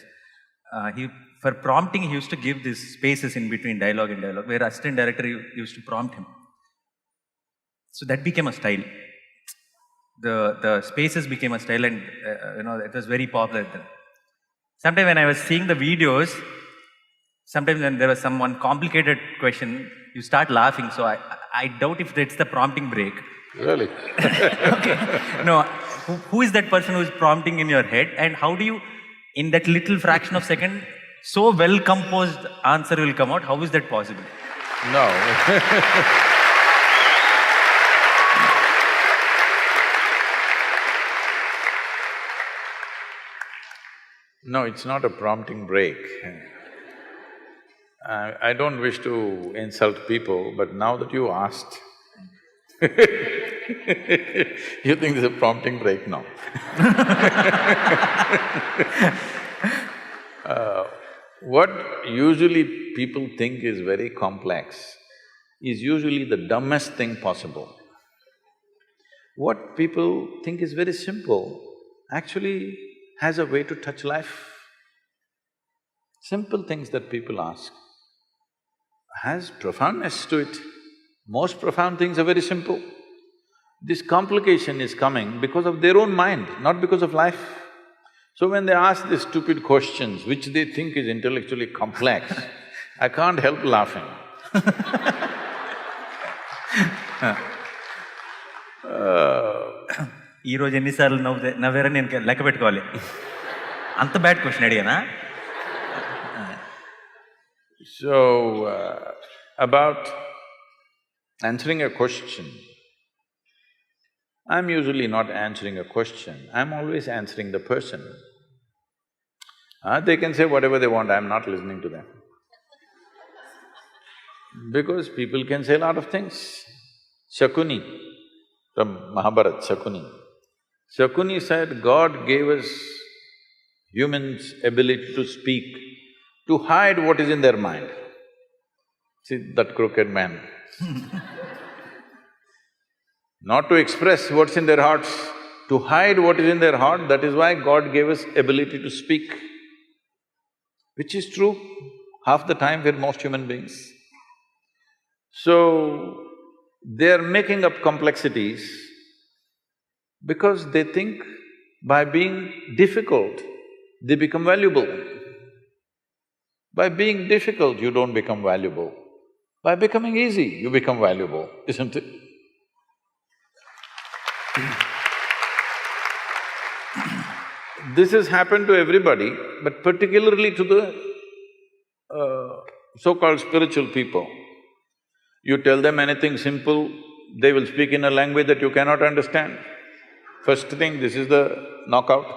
for prompting he used to give these spaces in between dialogue and dialogue, where assistant director used to prompt him. So that became a style. The spaces became a style, and it was very popular then. Sometimes when I was seeing the videos, sometimes when there was some one complicated question, you start laughing. So I doubt if that's the prompting break. Really? Okay. No, who is that person who is prompting in your head, and how do you, in that little fraction of second, so well composed answer will come out? How is that possible? No. No, it's not a prompting break. I don't wish to insult people, but now that you asked, you think there's a prompting break now? What usually people think is very complex is usually the dumbest thing possible. What people think is very simple actually has a way to touch life. Simple things that people ask has profoundness to it. Most profound things are very simple. This complication is coming because of their own mind, not because of life. So when they ask these stupid questions, which they think is intellectually complex, I can't help laughing. ఈ రోజు ఎన్నిసార్లు నవ్వారని నేను లెక్క పెట్టుకోవాలి. అంత bad question అడిగానా? So, about answering a question, I'm usually not answering a question, I'm always answering the person. They can say whatever they want, I'm not listening to them. Because people can say a lot of things. Shakuni, from Mahabharata, Shakuni said, God gave us humans ability to speak, to hide what is in their mind. See that crooked man. Not to express what's in their hearts, to hide what is in their heart, that is why God gave us ability to speak. Which is true half the time for most human beings. So, they're making up complexities because they think by being difficult, they become valuable. By being difficult, you don't become valuable. By becoming easy, you become valuable, isn't it? This has happened to everybody, but particularly to the so-called spiritual people. You tell them anything simple, they will speak in a language that you cannot understand. First thing, this is the knockout.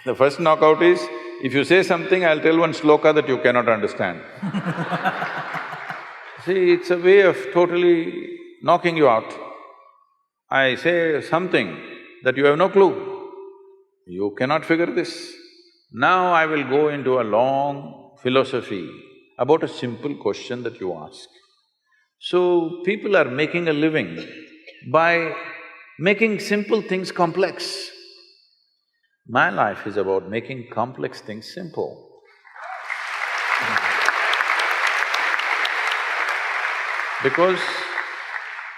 The first knockout is, if you say something, I'll tell one sloka that you cannot understand. See, it's a way of totally knocking you out. I say something that you have no clue. You cannot figure this. Now I will go into a long philosophy about a simple question that you ask. So, people are making a living by making simple things complex. My life is about making complex things simple. Because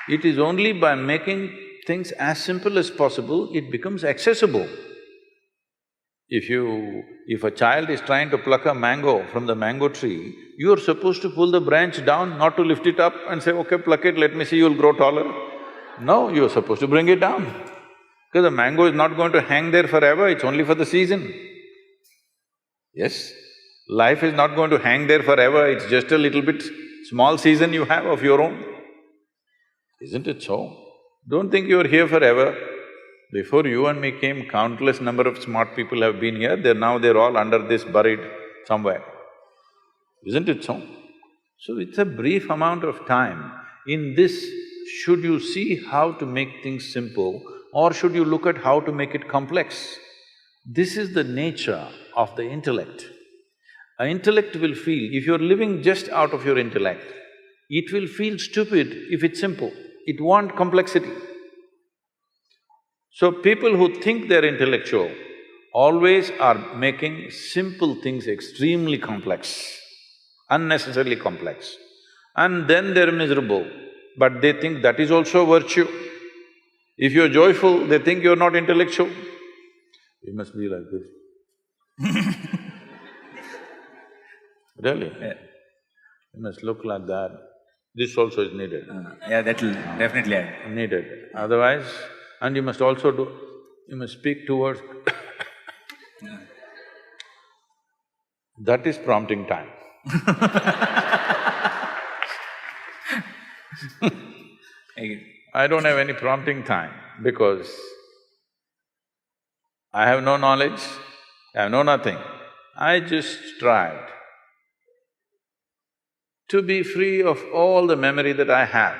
it is only by making things as simple as possible, it becomes accessible. If a child is trying to pluck a mango from the mango tree, you are supposed to pull the branch down, not to lift it up and say, okay, pluck it, let me see, you'll grow taller. No, you are supposed to bring it down. Because the mango is not going to hang there forever, it's only for the season. Yes, life is not going to hang there forever, it's just a little bit small season you have of your own. Isn't it so? Don't think you're here forever. Before you and me came, countless number of smart people have been here, they're all under this buried somewhere. Isn't it so? So it's a brief amount of time. In this, should you see how to make things simple or should you look at how to make it complex? This is the nature of the intellect. An intellect will feel, if you're living just out of your intellect, it will feel stupid if it's simple. It wants complexity. So people who think they're intellectual always are making simple things extremely complex, unnecessarily complex. And then they're miserable, but they think that is also virtue. If you're joyful, they think you're not intellectual. You must be like this. Really? Yeah. You must look like that. This also is needed. Yeah, that will definitely add. Needed. Otherwise, and you must also you must speak towards that is prompting time. I don't have any prompting time because I have no knowledge, I have no nothing. I just tried to be free of all the memory that I have.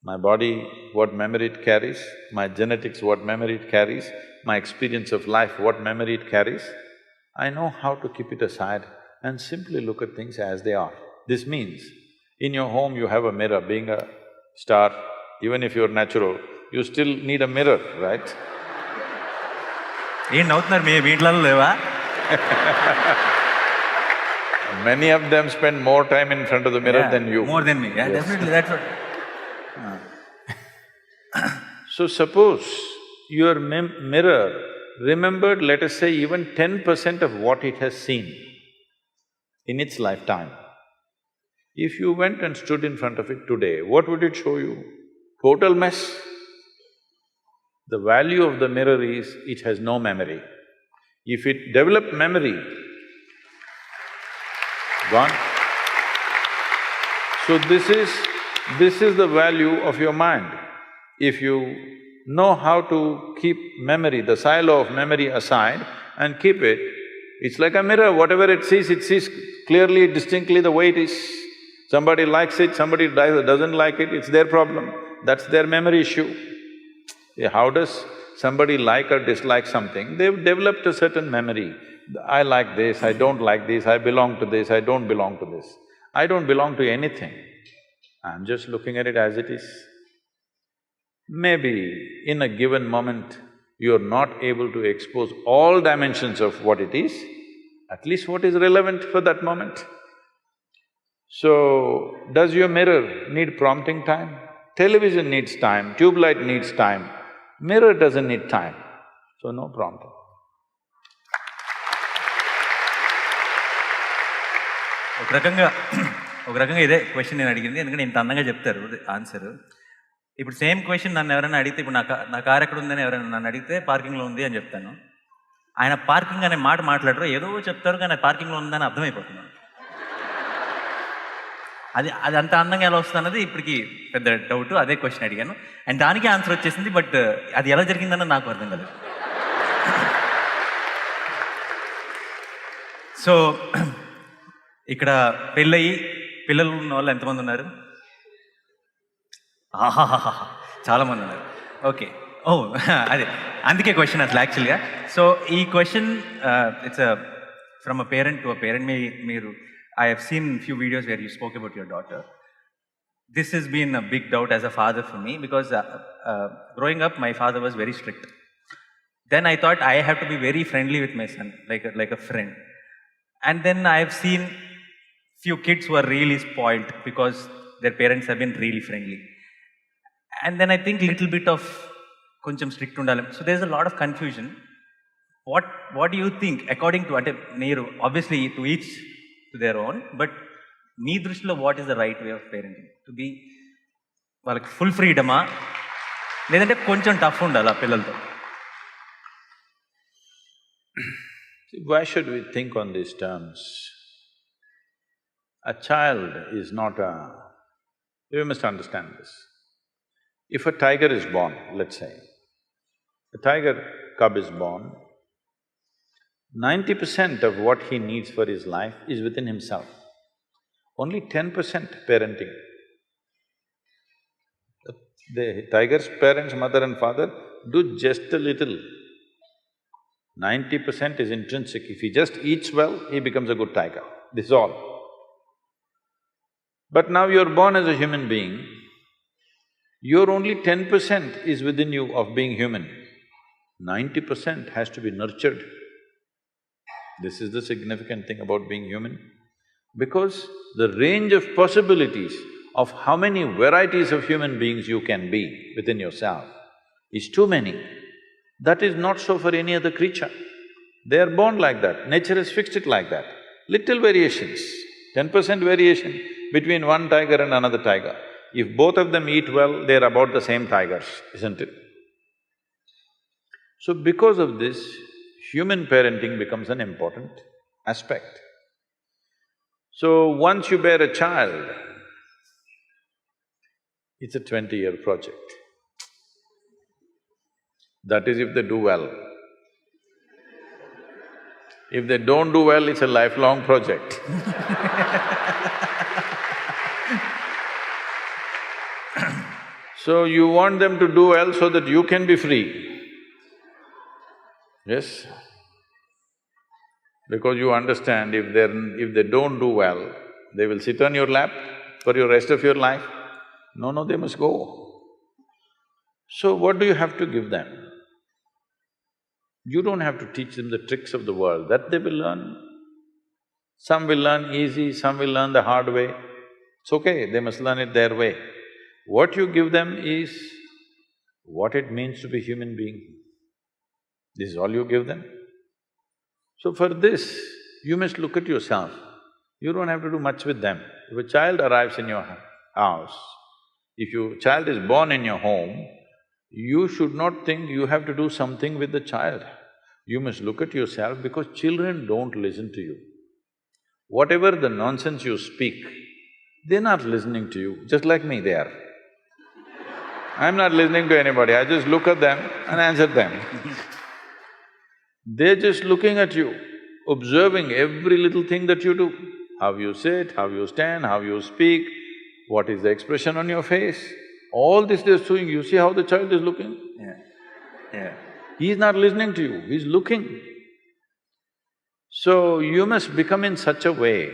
My body, what memory it carries, my genetics, what memory it carries, my experience of life, what memory it carries, I know how to keep it aside and simply look at things as they are. This means, in your home you have a mirror, being a star, even if you're natural, you still need a mirror, right? ఏం నవ్వుతున్నారు మీ ఇంట్లో లేవా? Many of them spend more time in front of the mirror than you. More than me, yeah, Yes. definitely, that's what… So suppose your mirror remembered, let us say, even 10% of what it has seen in its lifetime. If you went and stood in front of it today, what would it show you? Total mess. The value of the mirror is, it has no memory. If it developed memory, gone. So this is the value of your mind. If you know how to keep memory, the silo of memory aside and keep it, it's like a mirror, whatever it sees clearly, distinctly the way it is. Somebody likes it, somebody doesn't like it, it's their problem, that's their memory issue. Yeah, how does somebody like or dislike something? They've developed a certain memory. I like this, I don't like this, I belong to this, I don't belong to this. I don't belong to anything, I'm just looking at it as it is. Maybe in a given moment, you're not able to expose all dimensions of what it is, at least what is relevant for that moment. So, does your mirror need prompting time? Television needs time, tube light needs time, mirror doesn't need time, so no prompting. ఒక రకంగా ఇదే question నేను అడిగింది, ఎందుకంటే ఇంత అందంగా చెప్తారు answer. ఇప్పుడు సేమ్ క్వశ్చన్ నన్ను ఎవరైనా అడిగితే, ఇప్పుడు నా కార్ ఎక్కడ ఉందని ఎవరైనా నన్ను అడిగితే పార్కింగ్లో ఉంది అని చెప్తాను. ఆయన పార్కింగ్ అనే మాట మాట్లాడరు, ఏదో చెప్తారు కానీ పార్కింగ్లో ఉందని అర్థమైపోతున్నాను. అది అంత అందంగా ఎలా వస్తుంది అన్నది ఇప్పటికి పెద్ద డౌట్. అదే క్వశ్చన్ అడిగాను అండ్ దానికి ఆన్సర్ వచ్చేసింది. బట్ అది ఎలా జరిగిందన్నది నాకు అర్థం కాలేదు. సో ఇక్కడ పెళ్ళయి పిల్లలు ఉన్న వాళ్ళు ఎంతమంది ఉన్నారు? ఆహాహా, చాలామంది ఉన్నారు. ఓకే, అదే అందుకే క్వశ్చన్ అసలు యాక్చువల్గా. సో ఈ question it's from a parent to a parent. మీరు I have seen few videos where you spoke about your daughter. This has been a big doubt as a father for me because growing up, my father was very strict. Then I thought I have to be very friendly with my son, like a friend. And then I have seen few kids who are really spoiled because their parents have been really friendly. And then I think little bit of koncham strict undalem. So there's a lot of confusion. What do you think according to ante neeru obviously to each to their own, but మీ దృష్టిలో what is the right way of parenting? To be వాళ్ళకి full ఫ్రీడమా లేదంటే కొంచెం tough ఉండాలా పిల్లలతో? Why should we think on these terms? A child is not a… You must understand this. If a tiger is born, let's say, a tiger cub is born, 90% of what he needs for his life is within himself. Only 10% parenting. The tiger's parents, mother and father, do just a little. 90% is intrinsic. If he just eats well, he becomes a good tiger. This is all. But now you're born as a human being, your only 10% is within you of being human. 90% has to be nurtured. This is the significant thing about being human, because the range of possibilities of how many varieties of human beings you can be within yourself is too many. That is not so for any other creature. They are born like that, nature has fixed it like that. Little variations, 10% variation between one tiger and another tiger. If both of them eat well, they're about the same tigers, isn't it? So because of this, human parenting becomes an important aspect. So once you bear a child, it's a 20-year project. That is if they do well. If they don't do well, it's a lifelong project. So you want them to do well so that you can be free. Yes? Because you understand if they don't do well, they will sit on your lap for your rest of your life. No, they must go. So what do you have to give them? You don't have to teach them the tricks of the world, that they will learn. Some will learn easy, some will learn the hard way. It's okay, they must learn it their way. What you give them is what it means to be human being. This is all you give them. So for this, you must look at yourself. You don't have to do much with them. If a child arrives in your house, if your child is born in your home, you should not think you have to do something with the child. You must look at yourself because children don't listen to you. Whatever the nonsense you speak, they're not listening to you, just like me they are. I'm not listening to anybody, I just look at them and answer them. They're just looking at you, observing every little thing that you do. How you sit, how you stand, how you speak, what is the expression on your face. All this they're doing, you see how the child is looking? Yeah. He's not listening to you, he's looking. So you must become in such a way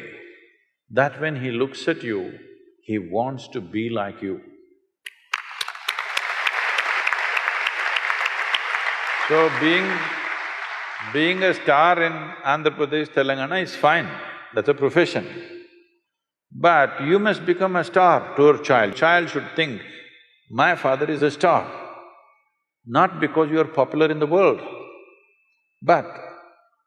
that when he looks at you, he wants to be like you. So being a star in Andhra Pradesh, Telangana is fine, that's a profession. But you must become a star to your child. Child should think, my father is a star, not because you are popular in the world, but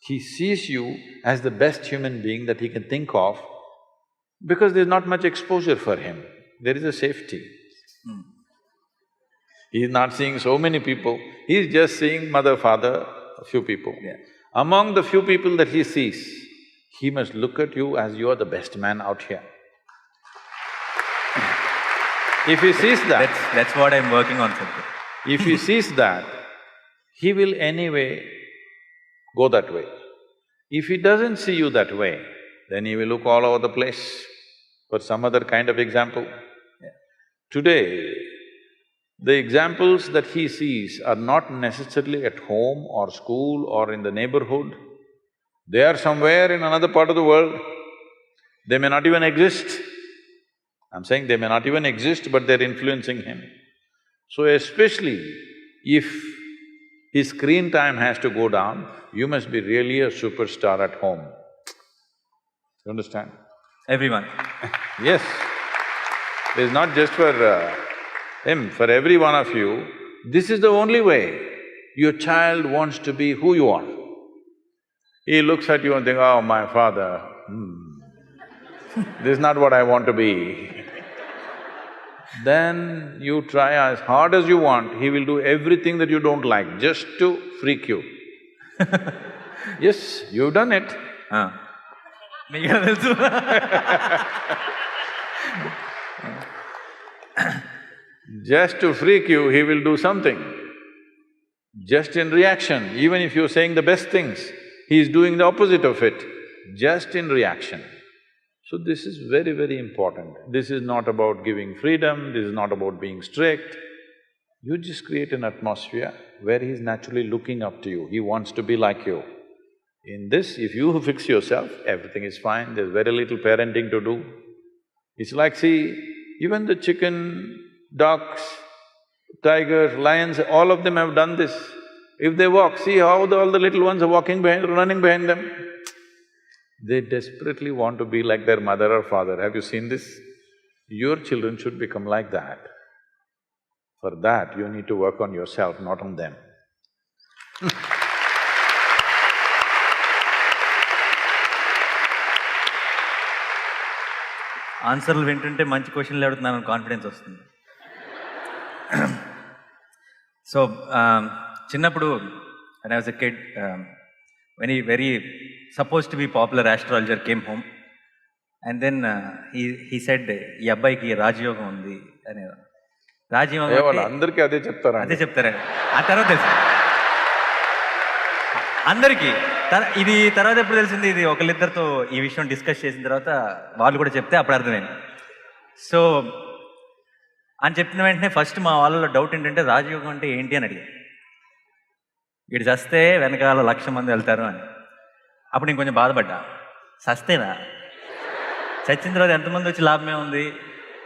he sees you as the best human being that he can think of because there's not much exposure for him, there is a safety. He's not seeing so many people, he's just seeing mother, father, a few people. Yeah. Among the few people that he sees, he must look at you as you are the best man out here. If he sees that… That's what I'm working on, Sadhguru. If he sees that, he will anyway go that way. If he doesn't see you that way, then he will look all over the place for some other kind of example. Today, the examples that he sees are not necessarily at home or school or in the neighborhood. They are somewhere in another part of the world. They may not even exist. I'm saying they may not even exist, but they're influencing him. So especially if his screen time has to go down, you must be really a superstar at home. You understand? Everyone. Yes. It's not just for him, for every one of you, this is the only way your child wants to be who you are. He looks at you and thinks, oh, my father, this is not what I want to be. Then you try as hard as you want, he will do everything that you don't like just to freak you. Yes, you've done it. Just to freak you, he will do something. Just in reaction, even if you're saying the best things, he is doing the opposite of it, just in reaction. So this is very, very important. This is not about giving freedom, this is not about being strict. You just create an atmosphere where he's naturally looking up to you, he wants to be like you. In this, if you fix yourself, everything is fine, there's very little parenting to do. It's like, see, even the chicken, ducks, tigers, lions, all of them have done this. If they walk, see how all the little ones are walking behind, running behind them. They desperately want to be like their mother or father. Have you seen this? Your children should become like that. For that, you need to work on yourself, not on them. ఆన్సర్లు వింటుంటే మంచి క్వశ్చన్లు అడుగుతున్నాను confidence వస్తుంది. So చిన్నప్పుడు when I was a kid, when he very supposed to be popular astrologer came home and then he said, ఈ అబ్బాయికి రాజయోగం ఉంది అని. రాజయోగం అందరికీ అదే చెప్తారా? ఆ తర్వాత తెలుసు అందరికీ. ఇది తర్వాత ఎప్పుడు తెలిసింది, ఇది ఒకళ్ళిద్దరితో ఈ విషయం డిస్కస్ చేసిన తర్వాత వాళ్ళు కూడా చెప్తే అప్పుడు అర్థమైంది. సో అని చెప్పిన వెంటనే ఫస్ట్ మా వాళ్ళలో డౌట్ ఏంటంటే రాజయోగం అంటే ఏంటి అని అడిగారు. వీడు చస్తే వెనకాల 1,00,000 మంది వెళ్తారు అని. అప్పుడు నేను కొంచెం బాధపడ్డా, చస్తేనా, చచ్చిన తర్వాత ఎంతమంది వచ్చి లాభమే ఉంది,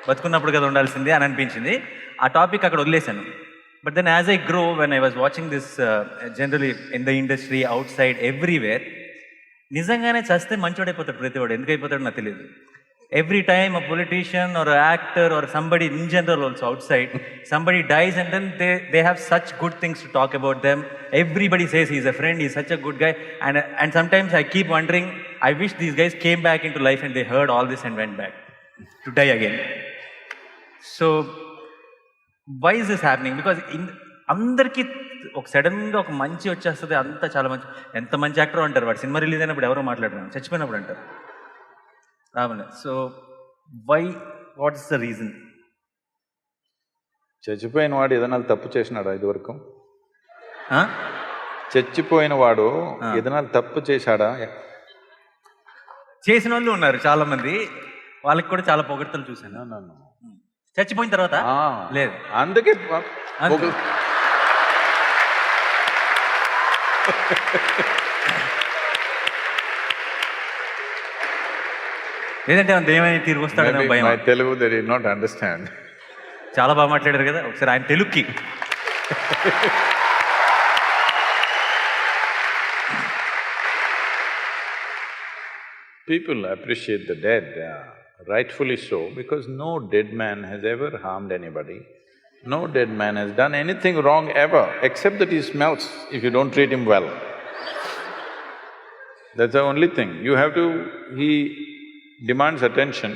బతుకున్నప్పుడు కదా ఉండాల్సింది అని అనిపించింది. ఆ టాపిక్ అక్కడ వదిలేశాను. But then as I grow, when I was watching this generally in the industry, outside, everywhere, నిజంగానే చస్తే మంచోడైపోతాడు ప్రతివాడు. ఎందుకు అయిపోతాడో నాకు తెలియదు. Every time a politician or an actor or somebody in general also outside, somebody dies and then they have such good things to talk about them. Everybody says he's a friend, he's such a good guy. And sometimes I keep wondering, I wish these guys came back into life and they heard all this and went back to die again. So, why is this happening? Because అందరికీ ఒక సడన్గా ఒక మంచి వచ్చేస్తుంది, అంతా చాలా మంచి. ఎంత మంచి యాక్టర్ అంటారు, వాడు సినిమా రిలీజ్ అయినప్పుడు ఎవరో మాట్లాడుతున్నాం, చచ్చిపోయినప్పుడు అంటారు. So why, what is the reason? చచ్చిపోయిన వాడు ఏదైనా తప్పు చేసినాడా ఇదివరకు? చచ్చిపోయిన వాడు ఏదైనా తప్పు చేశాడా? చేసిన వాళ్ళు ఉన్నారు చాలా మంది, వాళ్ళకి కూడా చాలా పొగడ్తలు చూశాను. చచ్చిపోయిన తర్వాత లేదు. అందుకే లేదంటే దేవని తిరిగి వస్తాడని భయం. Telugu they did not understand. చాలా బాగా మాట్లాడారు కదా, ఒకసారి ఆయన తెలుగుకి. People appreciate the dead, rightfully so, because no dead man has ever harmed anybody. No dead man has done anything wrong ever, except that he smells if you don't treat him well. That's the only thing. You have to… he demands attention,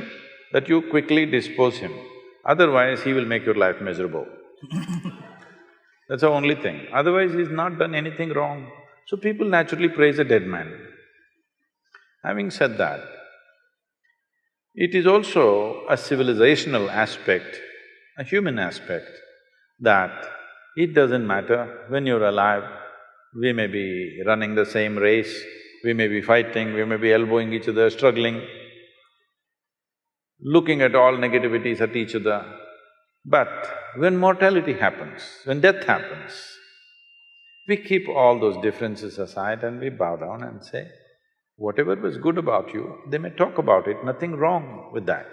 that you quickly dispose him. Otherwise, he will make your life miserable. That's the only thing. Otherwise, he's not done anything wrong. So people naturally praise a dead man. Having said that, it is also a civilizational aspect, a human aspect, that it doesn't matter when you're alive, we may be running the same race, we may be fighting, we may be elbowing each other, struggling, looking at all negativities at each other. But when mortality happens, when death happens, we keep all those differences aside and we bow down and say, whatever was good about you, they may talk about it, nothing wrong with that.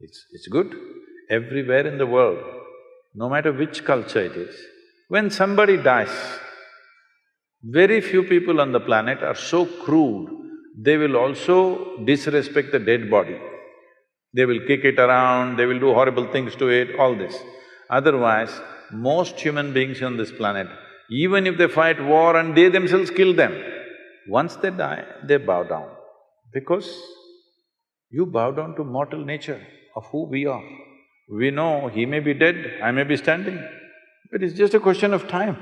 It's good everywhere in the world, no matter which culture it is. When somebody dies, very few people on the planet are so crude, they will also disrespect the dead body. They will kick it around, they will do horrible things to it, all this. Otherwise, most human beings on this planet, even if they fight war and they themselves kill them, once they die, they bow down. Because you bow down to mortal nature of who we are. We know he may be dead, I may be standing, but it's just a question of time.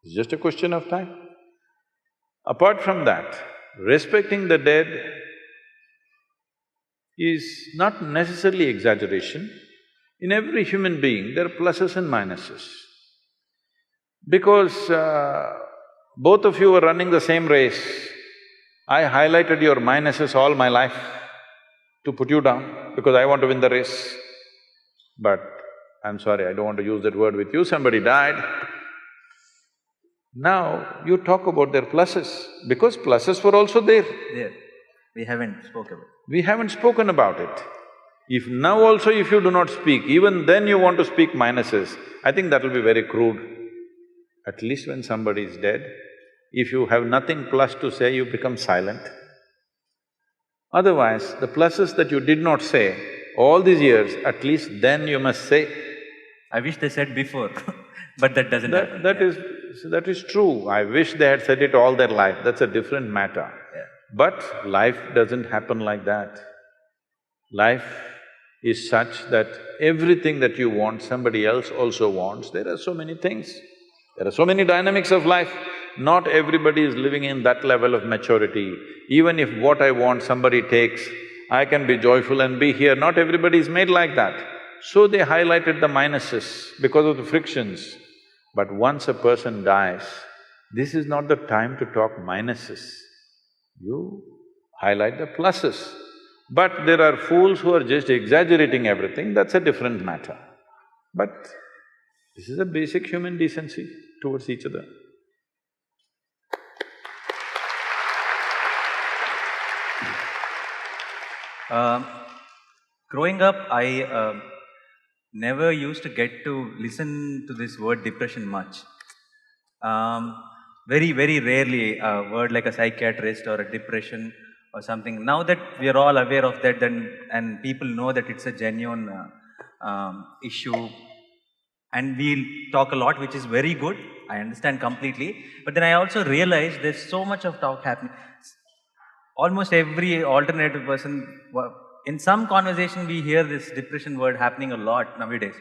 It's just a question of time. Apart from that, respecting the dead is not necessarily exaggeration. In every human being, there are pluses and minuses. Because both of you were running the same race, I highlighted your minuses all my life to put you down because I want to win the race. But I'm sorry, I don't want to use that word with you, somebody died. Now you talk about their pluses, because pluses were also there. There, we haven't spoken about it. We haven't spoken about it. If now also if you do not speak, even then you want to speak minuses, I think that will be very crude. At least when somebody is dead, if you have nothing plus to say, you become silent. Otherwise, the pluses that you did not say all these years, at least then you must say. I wish they said before, but that doesn't happen. That is true. I wish they had said it all their life, that's a different matter. Yeah. But life doesn't happen like that. Life is such that everything that you want, somebody else also wants. There are so many things. There are so many dynamics of life. Not everybody is living in that level of maturity. Even if what I want somebody takes, I can be joyful and be here. Not everybody is made like that. So they highlighted the minuses because of the frictions. But once a person dies, this is not the time to talk minuses. You highlight the pluses. But there are fools who are just exaggerating everything, that's a different matter. But this is a basic human decency towards each other. Growing up, never used to get to listen to this word depression much. Very, very rarely a word like a psychiatrist or a depression or something. Now that we are all aware of that, then and people know that it's a genuine issue, and we'll talk a lot, which is very good. I understand completely. But then I also realize there's so much of talk happening. Almost every alternative person, in some conversation, we hear this depression word happening a lot nowadays.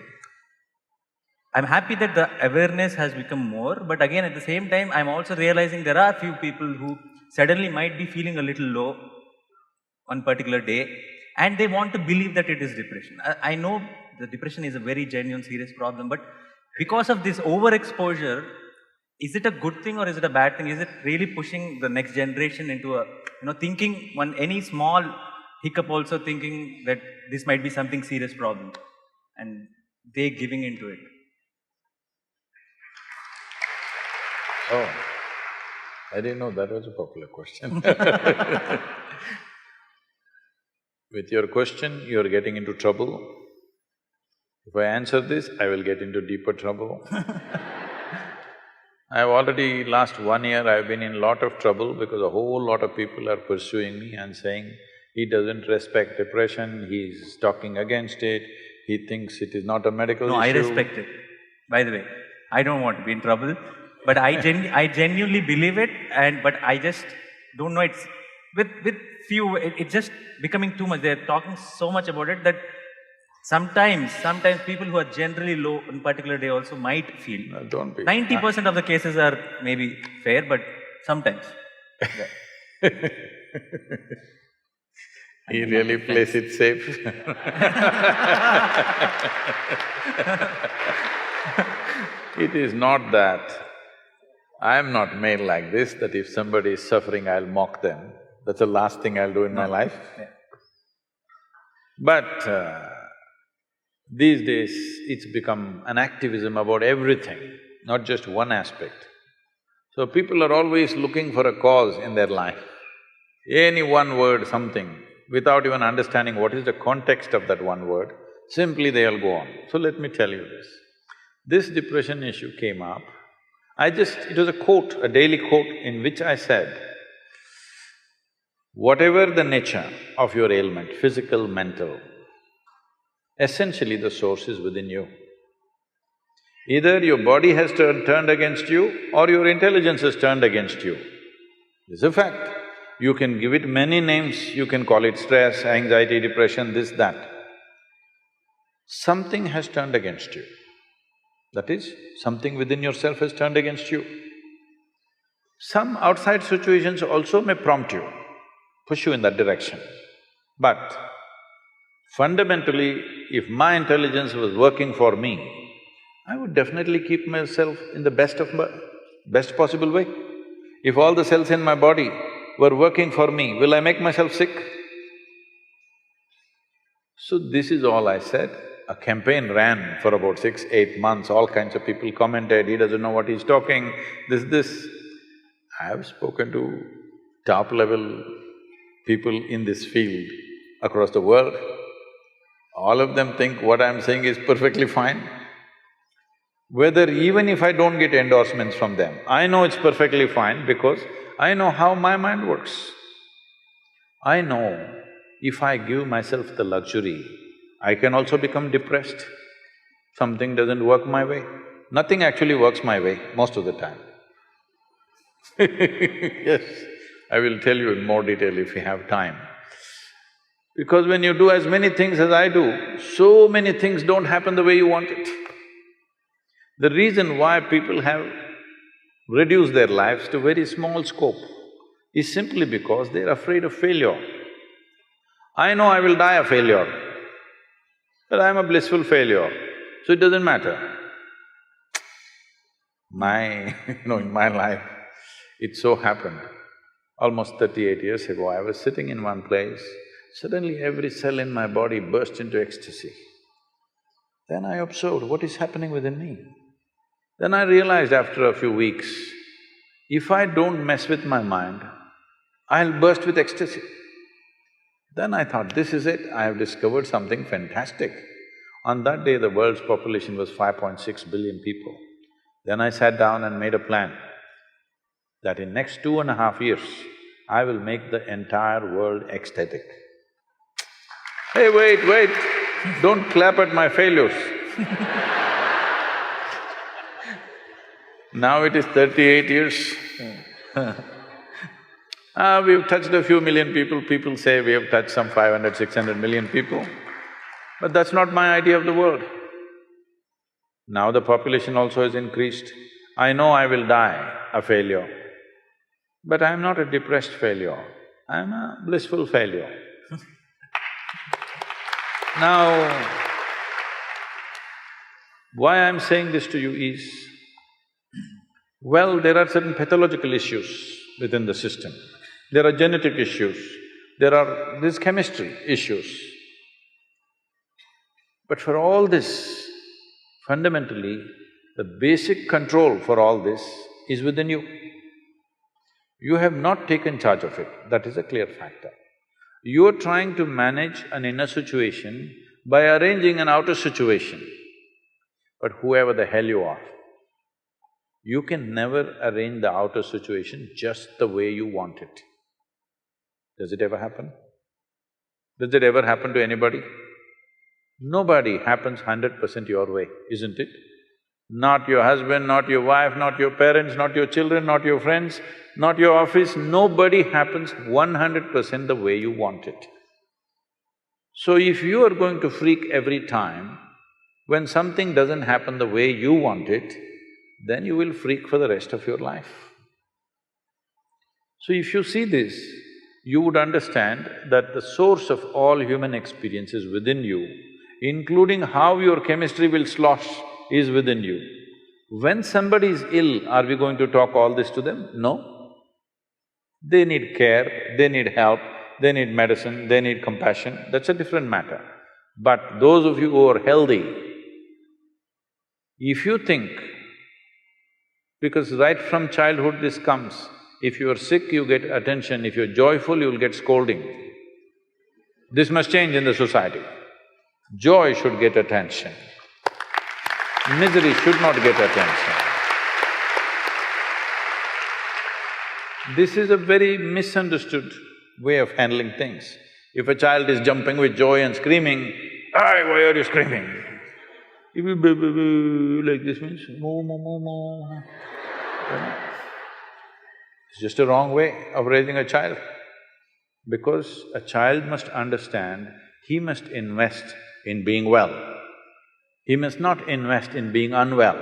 I'm happy that the awareness has become more, but again, at the same time, I'm also realizing there are few people who suddenly might be feeling a little low one particular day, and they want to believe that it is depression. I know the depression is a very genuine, serious problem, but because of this overexposure, is it a good thing or is it a bad thing? Is it really pushing the next generation into a, thinking any small hiccup also thinking that this might be something serious problem, and they giving into it? Oh, I didn't know that was a popular question. With your question, you're getting into trouble. If I answer this, I will get into deeper trouble. I've already, last 1 year, I've been in lot of trouble because a whole lot of people are pursuing me and saying, he doesn't respect depression, he's talking against it, he thinks it is not a medical issue. No, I respect it. By the way, I don't want to be in trouble, but I genuinely believe it, but I just don't know, it's… with few, it's just becoming too much. They're talking so much about it that sometimes people who are generally low on particular day also might feel. No, don't be. 90% of the cases are maybe fair, but sometimes. He really plays it safe. It is not that. I am not made like this, that if somebody is suffering, I'll mock them. That's the last thing I'll do in my life. Yeah. But these days, it's become an activism about everything, not just one aspect. So people are always looking for a cause in their life. Any one word, something, without even understanding what is the context of that one word, simply they'll go on. So let me tell you this. This depression issue came up. It was a quote, a daily quote in which I said, whatever the nature of your ailment, physical, mental, essentially the source is within you. Either your body has turned against you or your intelligence has turned against you. It's a fact. You can give it many names, you can call it stress, anxiety, depression, this, that. Something has turned against you. That is, something within yourself has turned against you. Some outside situations also may prompt you, push you in that direction. But fundamentally, if my intelligence was working for me, I would definitely keep myself in the best possible way. If all the cells in my body were working for me, will I make myself sick? So this is all I said. A campaign ran for about 6-8 months, all kinds of people commented, he doesn't know what he's talking, this. I have spoken to top-level people in this field across the world. All of them think what I'm saying is perfectly fine. Whether even if I don't get endorsements from them, I know it's perfectly fine because I know how my mind works. I know if I give myself the luxury, I can also become depressed. Something doesn't work my way. Nothing actually works my way most of the time. Yes, I will tell you in more detail if we have time. Because when you do as many things as I do, so many things don't happen the way you want it. The reason why people have reduced their lives to very small scope is simply because they're afraid of failure. I know I will die a failure, but I'm a blissful failure, so it doesn't matter. In my life, it so happened, almost 38 years ago, I was sitting in one place, suddenly every cell in my body burst into ecstasy. Then I observed what is happening within me. Then I realized after a few weeks, if I don't mess with my mind, I'll burst with ecstasy. Then I thought, this is it, I have discovered something fantastic. On that day, the world's population was 5.6 billion people. Then I sat down and made a plan that in next 2.5 years, I will make the entire world ecstatic. Hey, wait, don't clap at my failures. Now it is 38 years. We've touched a few million people, people say we have touched some 500, 600 million people. But that's not my idea of the world. Now the population also has increased. I know I will die a failure, but I'm not a depressed failure, I'm a blissful failure. Now, why I'm saying this to you is, well, there are certain pathological issues within the system. There are genetic issues, there's chemistry issues. But for all this, fundamentally, the basic control for all this is within you. You have not taken charge of it, that is a clear factor. You're trying to manage an inner situation by arranging an outer situation. But whoever the hell you are, you can never arrange the outer situation just the way you want it. Does it ever happen? Does it ever happen to anybody? Nobody happens 100% your way, isn't it? Not your husband, not your wife, not your parents, not your children, not your friends, not your office, nobody happens 100% the way you want it. So if you are going to freak every time when something doesn't happen the way you want it, then you will freak for the rest of your life. So if you see this, you would understand that the source of all human experience is within you, including how your chemistry will slosh is within you. When somebody is ill, are we going to talk all this to them? No. They need care, they need help, they need medicine, they need compassion, that's a different matter. But those of you who are healthy, if you think, because right from childhood this comes, if you are sick, you get attention, if you're joyful, you'll get scolding. This must change in the society. Joy should get attention. Misery should not get attention. This is a very misunderstood way of handling things. If a child is jumping with joy and screaming, "Ay, why are you screaming?" If you like this means, moo, moo, moo, moo. It's just a wrong way of raising a child. Because a child must understand he must invest in being well. He must not invest in being unwell.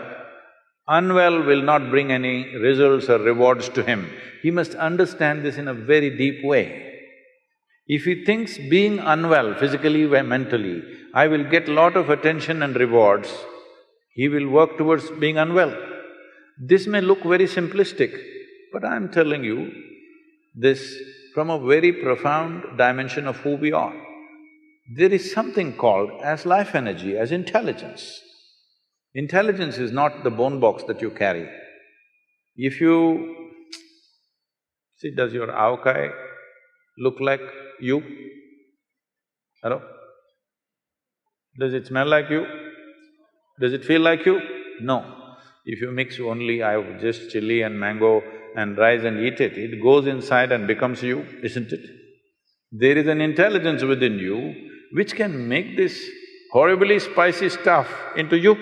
Unwell will not bring any results or rewards to him. He must understand this in a very deep way. If he thinks being unwell, physically or mentally, I will get lot of attention and rewards, he will work towards being unwell. This may look very simplistic, but I'm telling you this from a very profound dimension of who we are. There is something called as life energy, as intelligence. Intelligence is not the bone box that you carry. If you… See, does your avkai look like you? Hello? Does it smell like you? Does it feel like you? No. If you mix only just chili and mango and rice and eat it, it goes inside and becomes you, isn't it? There is an intelligence within you which can make this horribly spicy stuff into you.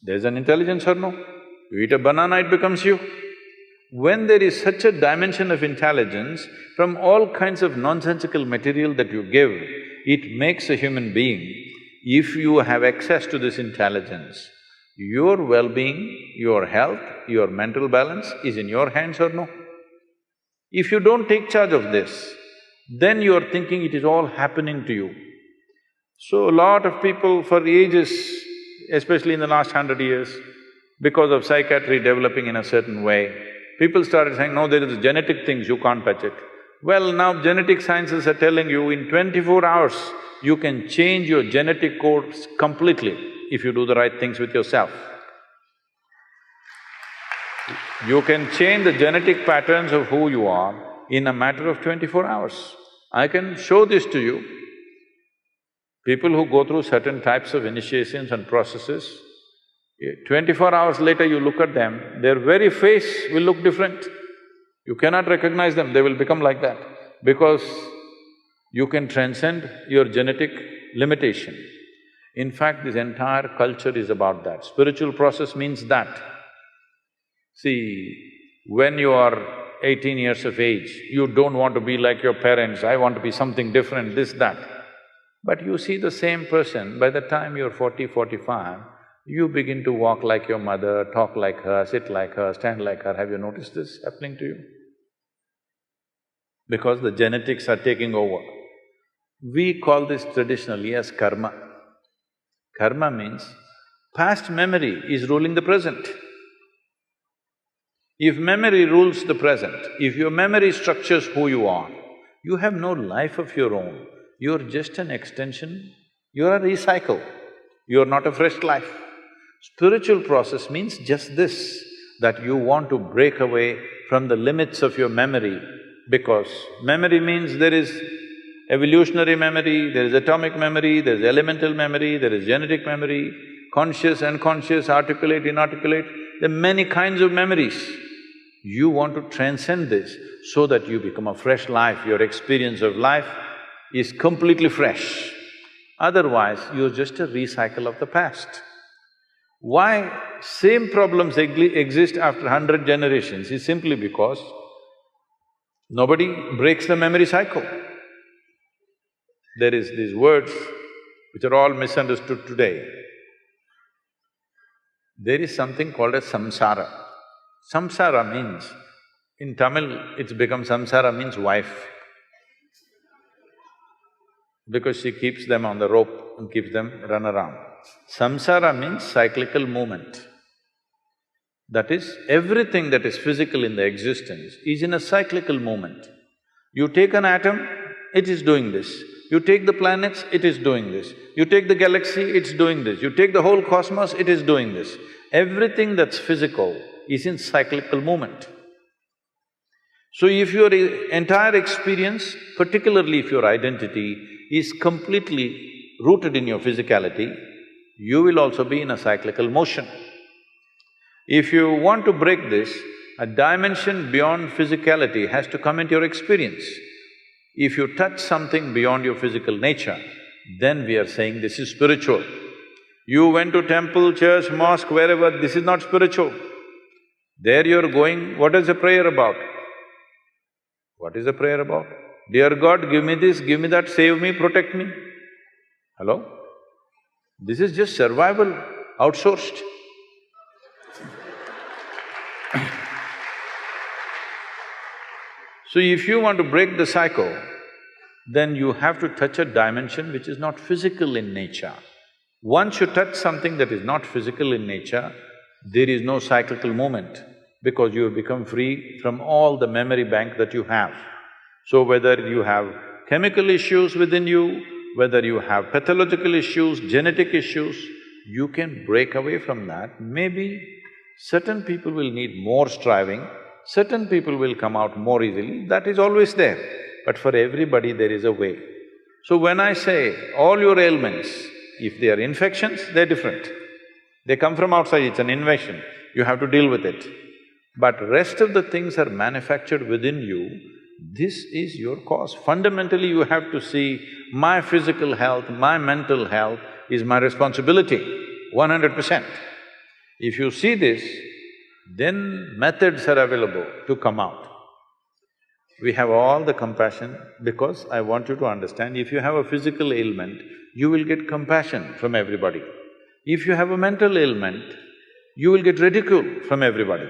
There's an intelligence or no? You eat a banana, it becomes you. When there is such a dimension of intelligence, from all kinds of nonsensical material that you give, it makes a human being. If you have access to this intelligence, your well-being, your health, your mental balance is in your hands or no? If you don't take charge of this, then you are thinking it is all happening to you. So a lot of people for ages, especially in the last 100 years, because of psychiatry developing in a certain way, people started saying, no, there is genetic things, you can't touch it. Well, now genetic sciences are telling you in 24 hours, you can change your genetic codes completely if you do the right things with yourself. You can change the genetic patterns of who you are in a matter of 24 hours. I can show this to you. People who go through certain types of initiations and processes, 24 hours later you look at them, their very face will look different. You cannot recognize them, they will become like that. Because you can transcend your genetic limitation. In fact, this entire culture is about that. Spiritual process means that. See, when you are 18 years of age, you don't want to be like your parents, I want to be something different, this, that. But you see the same person, by the time you're 40, 45, you begin to walk like your mother, talk like her, sit like her, stand like her. Have you noticed this happening to you? Because the genetics are taking over. We call this traditionally as karma. Karma means past memory is ruling the present. If memory rules the present, if your memory structures who you are, you have no life of your own. You're just an extension, you're a recycle, you're not a fresh life. Spiritual process means just this, that you want to break away from the limits of your memory, because memory means there is evolutionary memory, there is atomic memory, there is elemental memory, there is genetic memory, conscious, unconscious, articulate, inarticulate, there are many kinds of memories. You want to transcend this so that you become a fresh life, your experience of life is completely fresh. Otherwise, you're just a recycle of the past. Why same problems exist after 100 generations is simply because nobody breaks the memory cycle. There is these words which are all misunderstood today. There is something called as samsara. Samsara means, in Tamil it's become samsara means wife, because she keeps them on the rope and keeps them run around. Samsara means cyclical movement. That is, everything that is physical in the existence is in a cyclical movement. You take an atom, it is doing this. You take the planets, it is doing this. You take the galaxy, it's doing this. You take the whole cosmos, it is doing this. Everything that's physical is in cyclical movement. So if your entire experience, particularly if your identity is completely rooted in your physicality, you will also be in a cyclical motion. If you want to break this, a dimension beyond physicality has to come into your experience. If you touch something beyond your physical nature, then we are saying this is spiritual. You went to temple, church, mosque, wherever, this is not spiritual. There you're going, what is the prayer about? What is the prayer about? Dear God, give me this, give me that, save me, protect me. Hello? This is just survival, outsourced. So if you want to break the cycle, then you have to touch a dimension which is not physical in nature. Once you touch something that is not physical in nature, there is no cyclical movement, because you have become free from all the memory bank that you have. So whether you have chemical issues within you, whether you have pathological issues, genetic issues, you can break away from that. Maybe certain people will need more striving, certain people will come out more easily, that is always there. But for everybody there is a way. So when I say all your ailments, if they are infections, they're different. They come from outside, it's an invasion, you have to deal with it. But rest of the things are manufactured within you, this is your cause. Fundamentally, you have to see, my physical health, my mental health is my responsibility, 100%. If you see this, then methods are available to come out. We have all the compassion, because I want you to understand, if you have a physical ailment, you will get compassion from everybody. If you have a mental ailment, you will get ridicule from everybody.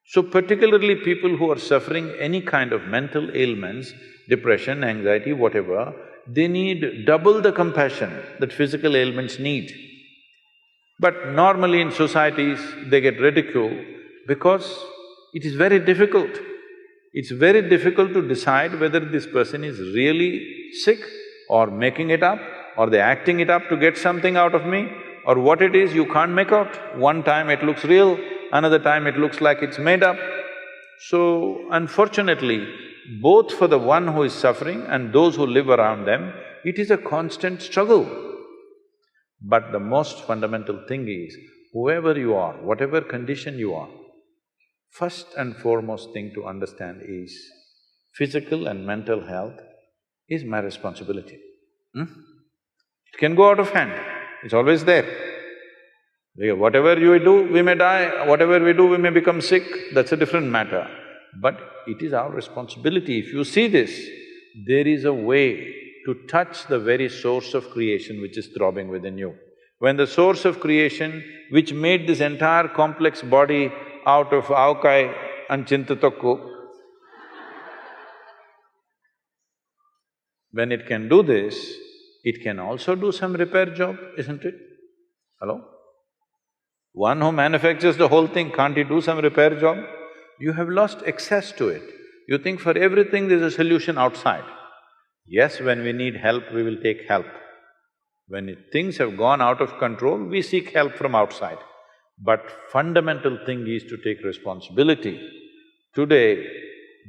So particularly people who are suffering any kind of mental ailments, depression, anxiety, whatever, they need double the compassion that physical ailments need. But normally in societies, they get ridicule because it is very difficult. It's very difficult to decide whether this person is really sick or making it up, or they're acting it up to get something out of me, or what it is you can't make out. One time it looks real, another time it looks like it's made up. So, unfortunately, both for the one who is suffering and those who live around them, It is a constant struggle. But the most fundamental thing is, whoever you are, whatever condition you are, first and foremost thing to understand is, physical and mental health is my responsibility. It can go out of hand, it's always there. Whatever you do, we may die, whatever we do, we may become sick, that's a different matter. But it is our responsibility. If you see this, there is a way to touch the very source of creation which is throbbing within you. When the source of creation, which made this entire complex body out of avkai and chintatokku, when it can do this, it can also do some repair job, isn't it? Hello? One who manufactures the whole thing, can't he do some repair job? You have lost access to it. You think for everything there's a solution outside. Yes, when we need help, we will take help. When things have gone out of control, we seek help from outside. But fundamental thing is to take responsibility. Today,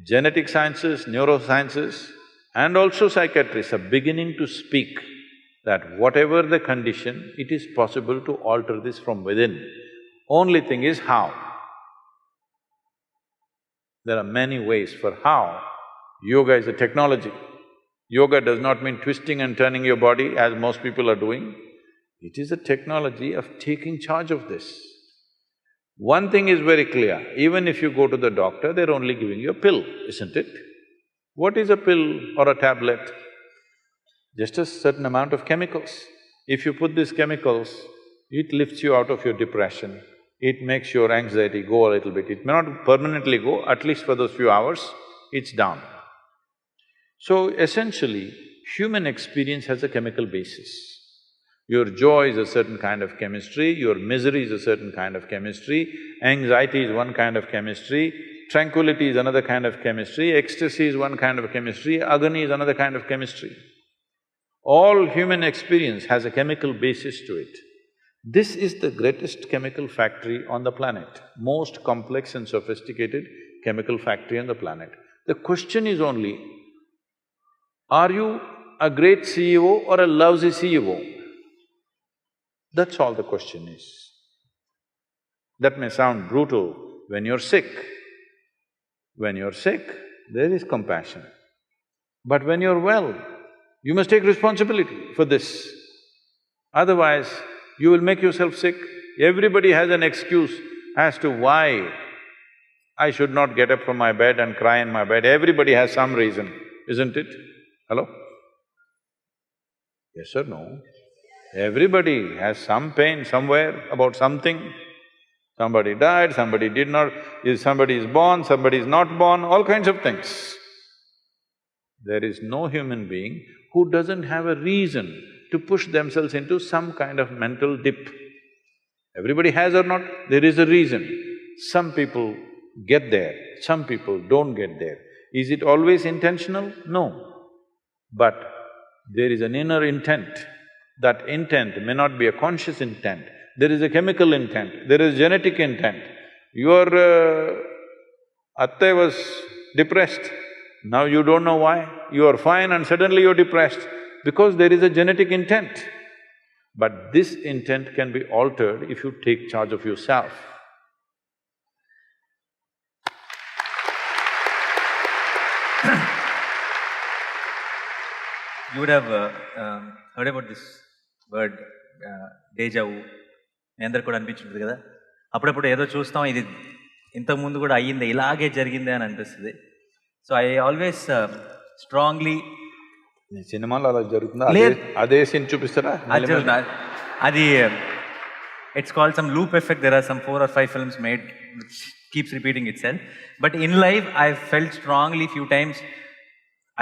genetic sciences, neurosciences and also psychiatrists are beginning to speak that whatever the condition, it is possible to alter this from within. Only thing is how. There are many ways for how. Yoga is a technology. Yoga does not mean twisting and turning your body as most people are doing. It is a technology of taking charge of this. One thing is very clear, even if you go to the doctor, they're only giving you a pill, isn't it? What is a pill or a tablet? Just a certain amount of chemicals. If you put these chemicals, it lifts you out of your depression, it makes your anxiety go a little bit. It may not permanently go, at least for those few hours, it's down. So essentially, human experience has a chemical basis. Your joy is a certain kind of chemistry, your misery is a certain kind of chemistry, anxiety is one kind of chemistry, tranquility is another kind of chemistry, ecstasy is one kind of chemistry, agony is another kind of chemistry. All human experience has a chemical basis to it. This is the greatest chemical factory on the planet, most complex and sophisticated chemical factory on the planet. The question is only, are you a great CEO or a lousy CEO? That's all the question is. That may sound brutal when you're sick. When you're sick, there is compassion. But when you're well, you must take responsibility for this. Otherwise, you will make yourself sick. Everybody has an excuse as to why I should not get up from my bed and cry in my bed. Everybody has some reason, isn't it? Hello? Yes or no? Everybody has some pain somewhere about something. Somebody died, somebody did not… somebody is born, somebody is not born, all kinds of things. There is no human being who doesn't have a reason to push themselves into some kind of mental dip. Everybody has or not, there is a reason. Some people get there, some people don't get there. Is it always intentional? No. But there is an inner intent. That intent may not be a conscious intent. There is a chemical intent, there is genetic intent. Your atte was depressed, now you don't know why. You are fine and suddenly you're depressed because there is a genetic intent. But this intent can be altered if you take charge of yourself. You would have heard about this word, deja vu. మీ అందరికి కూడా అనిపించుంటుంది కదా, అప్పుడప్పుడు ఏదో చూస్తాం, ఇది ఇంతకుముందు కూడా అయ్యిందే, ఇలాగే జరిగిందే అని అనిపిస్తుంది. సో ఐ ఆల్వేస్ స్ట్రాంగ్లీ… సినిమాలో అలా జరుగుతుందా? అదే సీన్ చూపిస్తారా? అది it's called some loop effect. There are some 4 or 5 films made which keeps repeating itself. But in life I felt strongly few times,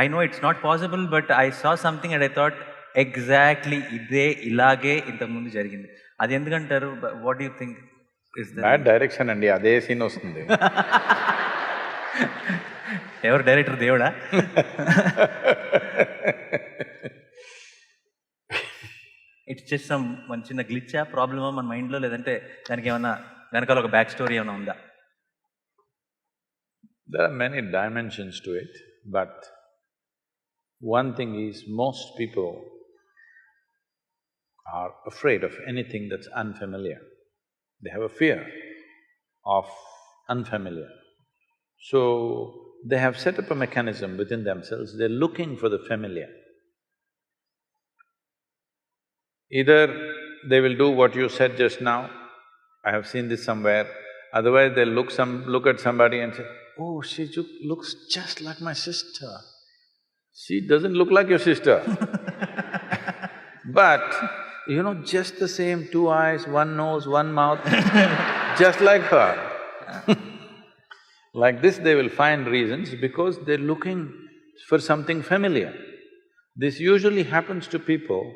I know it's not possible, but I saw something and I thought, exactly ఇదే ఇలాగే ఇంతకుముందు జరిగింది. అది ఎందుకంటారు? What you think is the… bad direction అండి, అదే scene వస్తుంది. ఎవరు డైరెక్టర్? దేవుడా? ఇట్స్ జస్ట్ సమ్ మన చిన్న గ్లిచ్చా, ప్రాబ్లమా మన మైండ్లో, లేదంటే దానికి ఏమన్నా వెనకాల ఒక బ్యాక్ స్టోరీ ఏమైనా ఉందా? There are many dimensions to it, but One thing is, most people are afraid of anything that's unfamiliar. They have a fear of unfamiliar. So, they have set up a mechanism within themselves, they're looking for the familiar. Either they will do what you said just now, I have seen this somewhere, otherwise they'll look at somebody and say, oh, she looks just like my sister. She doesn't look like your sister. But, you know, just the same, two eyes, one nose, one mouth, just like her. Like this they will find reasons because they're looking for something familiar. This usually happens to people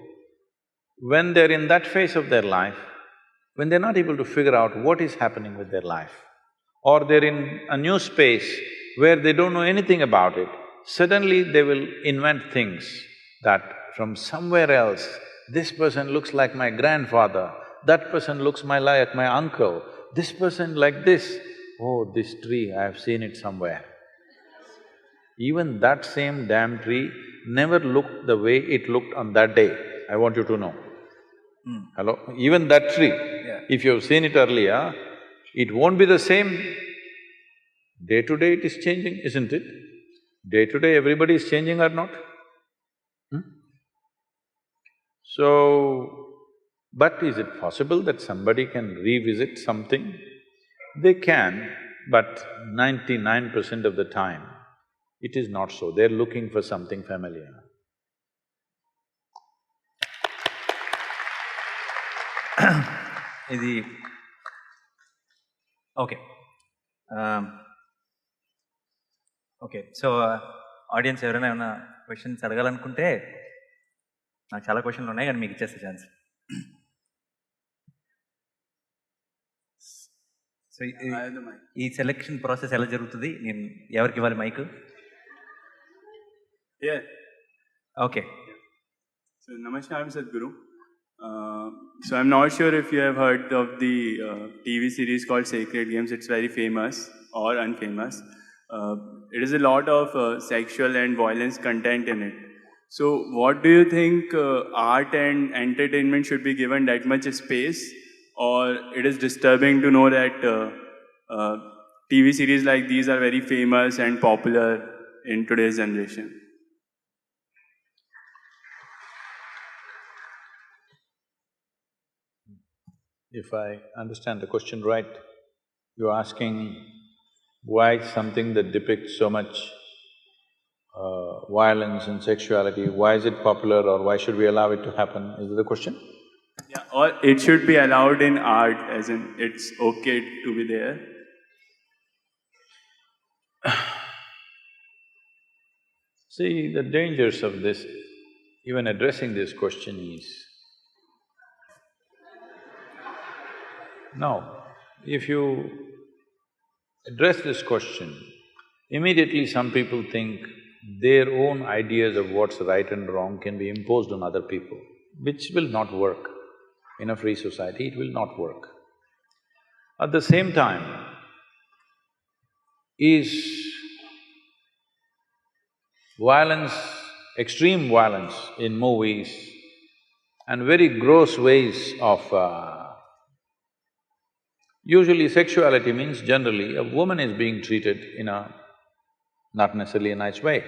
when they're in that phase of their life, when they're not able to figure out what is happening with their life, or they're in a new space where they don't know anything about it, suddenly they will invent things that from somewhere else, this person looks like my grandfather, that person looks like my uncle, this person like this. Oh, this tree, I have seen it somewhere. Even that same damn tree never looked the way it looked on that day, I want you to know. Hello? Even that tree, if you have seen it earlier, it won't be the same. Day to day it is changing, isn't it? Day to day everybody is changing or not? So, but is it possible that somebody can revisit something? They can, but 99% of the time, it is not so. They're looking for something familiar. ఇది okay okay so audience ఎవరైనా ఏమైనా questions అడగాలనుకుంటే నాకు చాలా క్వశ్చన్లు ఉన్నాయి కానీ మీకు ఇచ్చేస్తే ఛాన్స్. సో ఈ సెలెక్షన్ ప్రాసెస్ ఎలా జరుగుతుంది? నేను ఎవరికి ఇవ్వాలి mike? Okay. So Namaskar, I'm Sadhguru. So I'm not sure if you have heard of the TV series called Sacred Games. It's very famous or unfamous. It is a lot of sexual and violence content in it. So what do you think art and entertainment should be given that much space, or it is disturbing to know that TV series like these are very famous and popular in today's generation? If I understand the question right, you're asking why something that depicts so much violence and sexuality, why is it popular or why should we allow it to happen? Is that the question? Yeah, or it should be allowed in art, as in it's okay to be there. See, the dangers of this, even addressing this question is, now, if you address this question, immediately some people think their own ideas of what's right and wrong can be imposed on other people, which will not work. In a free society, it will not work. At the same time, is violence, extreme violence in movies and very gross ways of… Usually sexuality means generally a woman is being treated in a not necessarily a nice way.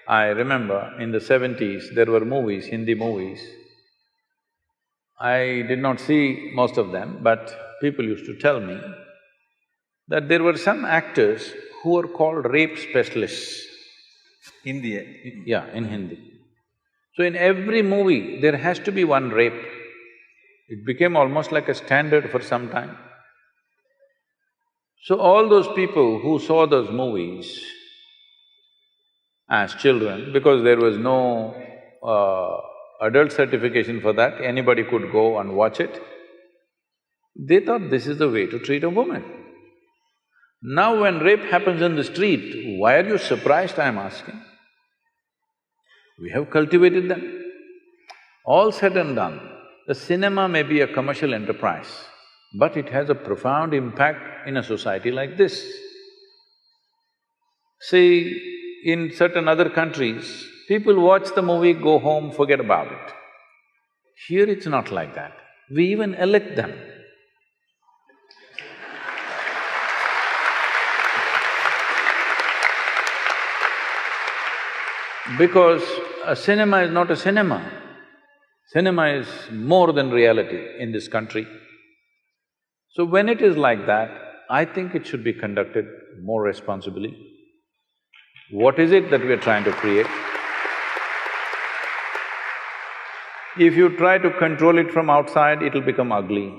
I remember in the 70s, there were movies, Hindi movies. I did not see most of them, but people used to tell me that there were some actors who were called rape specialists. Hindi? Yeah, in Hindi. So in every movie, there has to be one rape. It became almost like a standard for some time. So all those people who saw those movies as children, because there was no adult certification for that, anybody could go and watch it, they thought this is the way to treat a woman. Now when rape happens in the street, why are you surprised, I'm asking? We have cultivated them. All said and done, the cinema may be a commercial enterprise, but it has a profound impact in a society like this. See, in certain other countries, People watch the movie, go home, forget about it. Here it's not like that. We even elect them. Because a cinema is not a cinema. Cinema is more than reality in this country. So when it is like that, I think it should be conducted more responsibly. What is it that we are trying to create? If you try to control it from outside, it'll become ugly.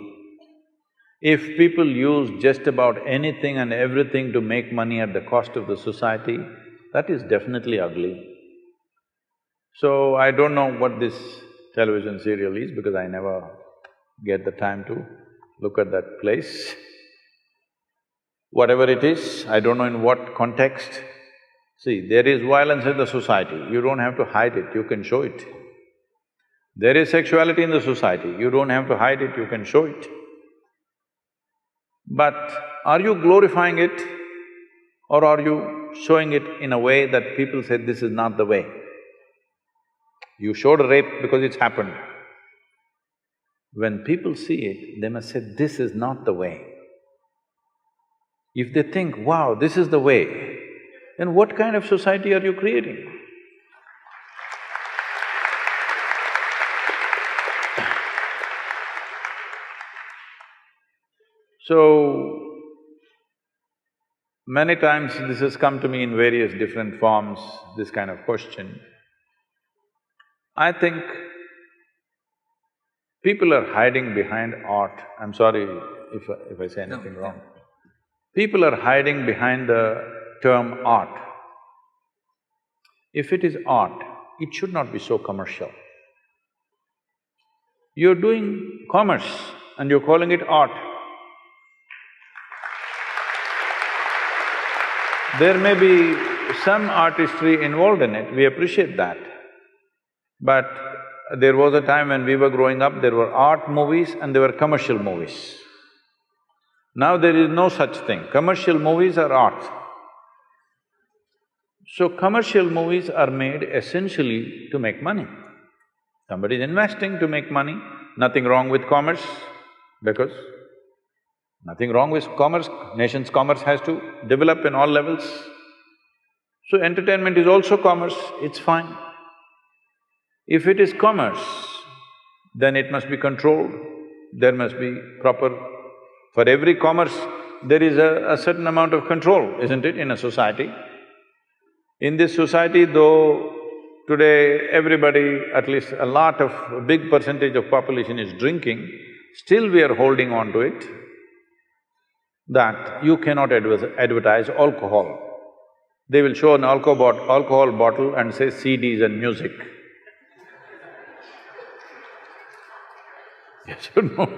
If people use just about anything and everything to make money at the cost of the society, that is definitely ugly. So, I don't know what this television serial is because I never get the time to look at that place. Whatever it is, I don't know in what context. See, there is violence in the society, you don't have to hide it, you can show it. There is sexuality in the society, you don't have to hide it, you can show it. But are you glorifying it or are you showing it in a way that people say, this is not the way? You showed a rape because it's happened. When people see it, they must say, this is not the way. If they think, wow, this is the way, then what kind of society are you creating? So, many times this has come to me in various different forms, this kind of question. I think people are hiding behind art. I'm sorry if I say anything wrong. People are hiding behind the term art. If it is art, it should not be so commercial. You're doing commerce and you're calling it art. There may be some artistry involved in it, we appreciate that. But there was a time when we were growing up, there were art movies and there were commercial movies. Now there is no such thing, commercial movies are art. So commercial movies are made essentially to make money. Somebody is investing to make money, nothing wrong with commerce, because nothing wrong with commerce, nation's commerce has to develop in all levels. So entertainment is also commerce, it's fine. If it is commerce, then it must be controlled, there must be proper… For every commerce, there is a certain amount of control, isn't it, in a society? In this society, though today everybody, at least a big percentage of population is drinking, still we are holding on to it that you cannot advertise alcohol. They will show an alcohol bottle and say CDs and music. Yes or no?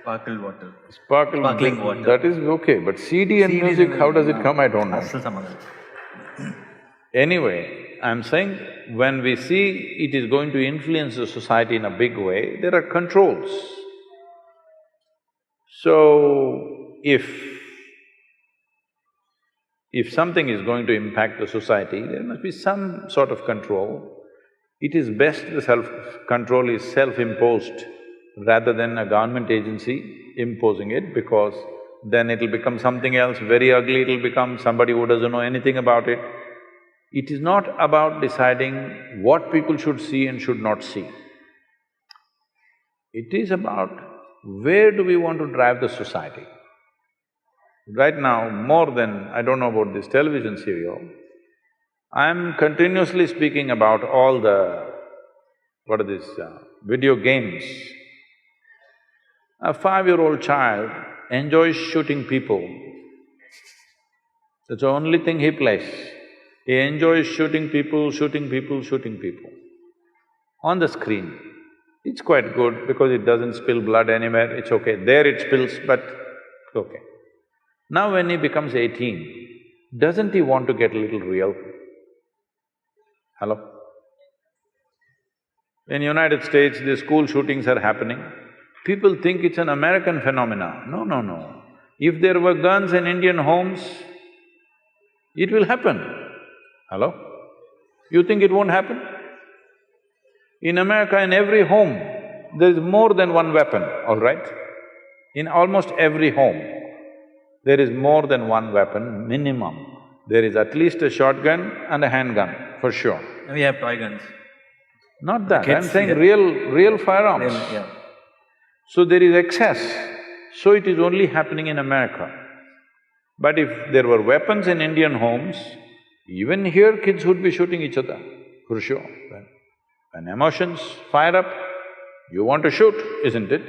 Sparkle water. Sparkling water. That is okay, but CD and music, how does it come, I don't know. Anyway, I'm saying when we see it is going to influence the society in a big way, there are controls. So, if something is going to impact the society, there must be some sort of control. It is best the self-control is self-imposed rather than a government agency imposing it, because then it'll become something else very ugly, it'll become somebody who doesn't know anything about it. It is not about deciding what people should see and should not see. It is about where do we want to drive the society. Right now, more than… I don't know about this television serial, I'm continuously speaking about all the… what are these… video games. A 5-year-old child enjoys shooting people. That's the only thing he plays. He enjoys shooting people on the screen. It's quite good because it doesn't spill blood anywhere, it's okay. There it spills, but it's okay. Now when he becomes 18, doesn't he want to get a little real? Hello? In United States, the school shootings are happening. People think it's an American phenomena. No, no, no. If there were guns in Indian homes, it will happen. Hello? You think it won't happen? In America, in every home, there is more than one weapon, all right? In almost every home, there is more than one weapon, minimum. There is at least a shotgun and a handgun, for sure. We have toy guns. Not that, I'm Kids, saying yeah. real firearms. Yeah. So there is excess, so it is only happening in America. But if there were weapons in Indian homes, even here kids would be shooting each other, for sure. When emotions fire up, you want to shoot, isn't it?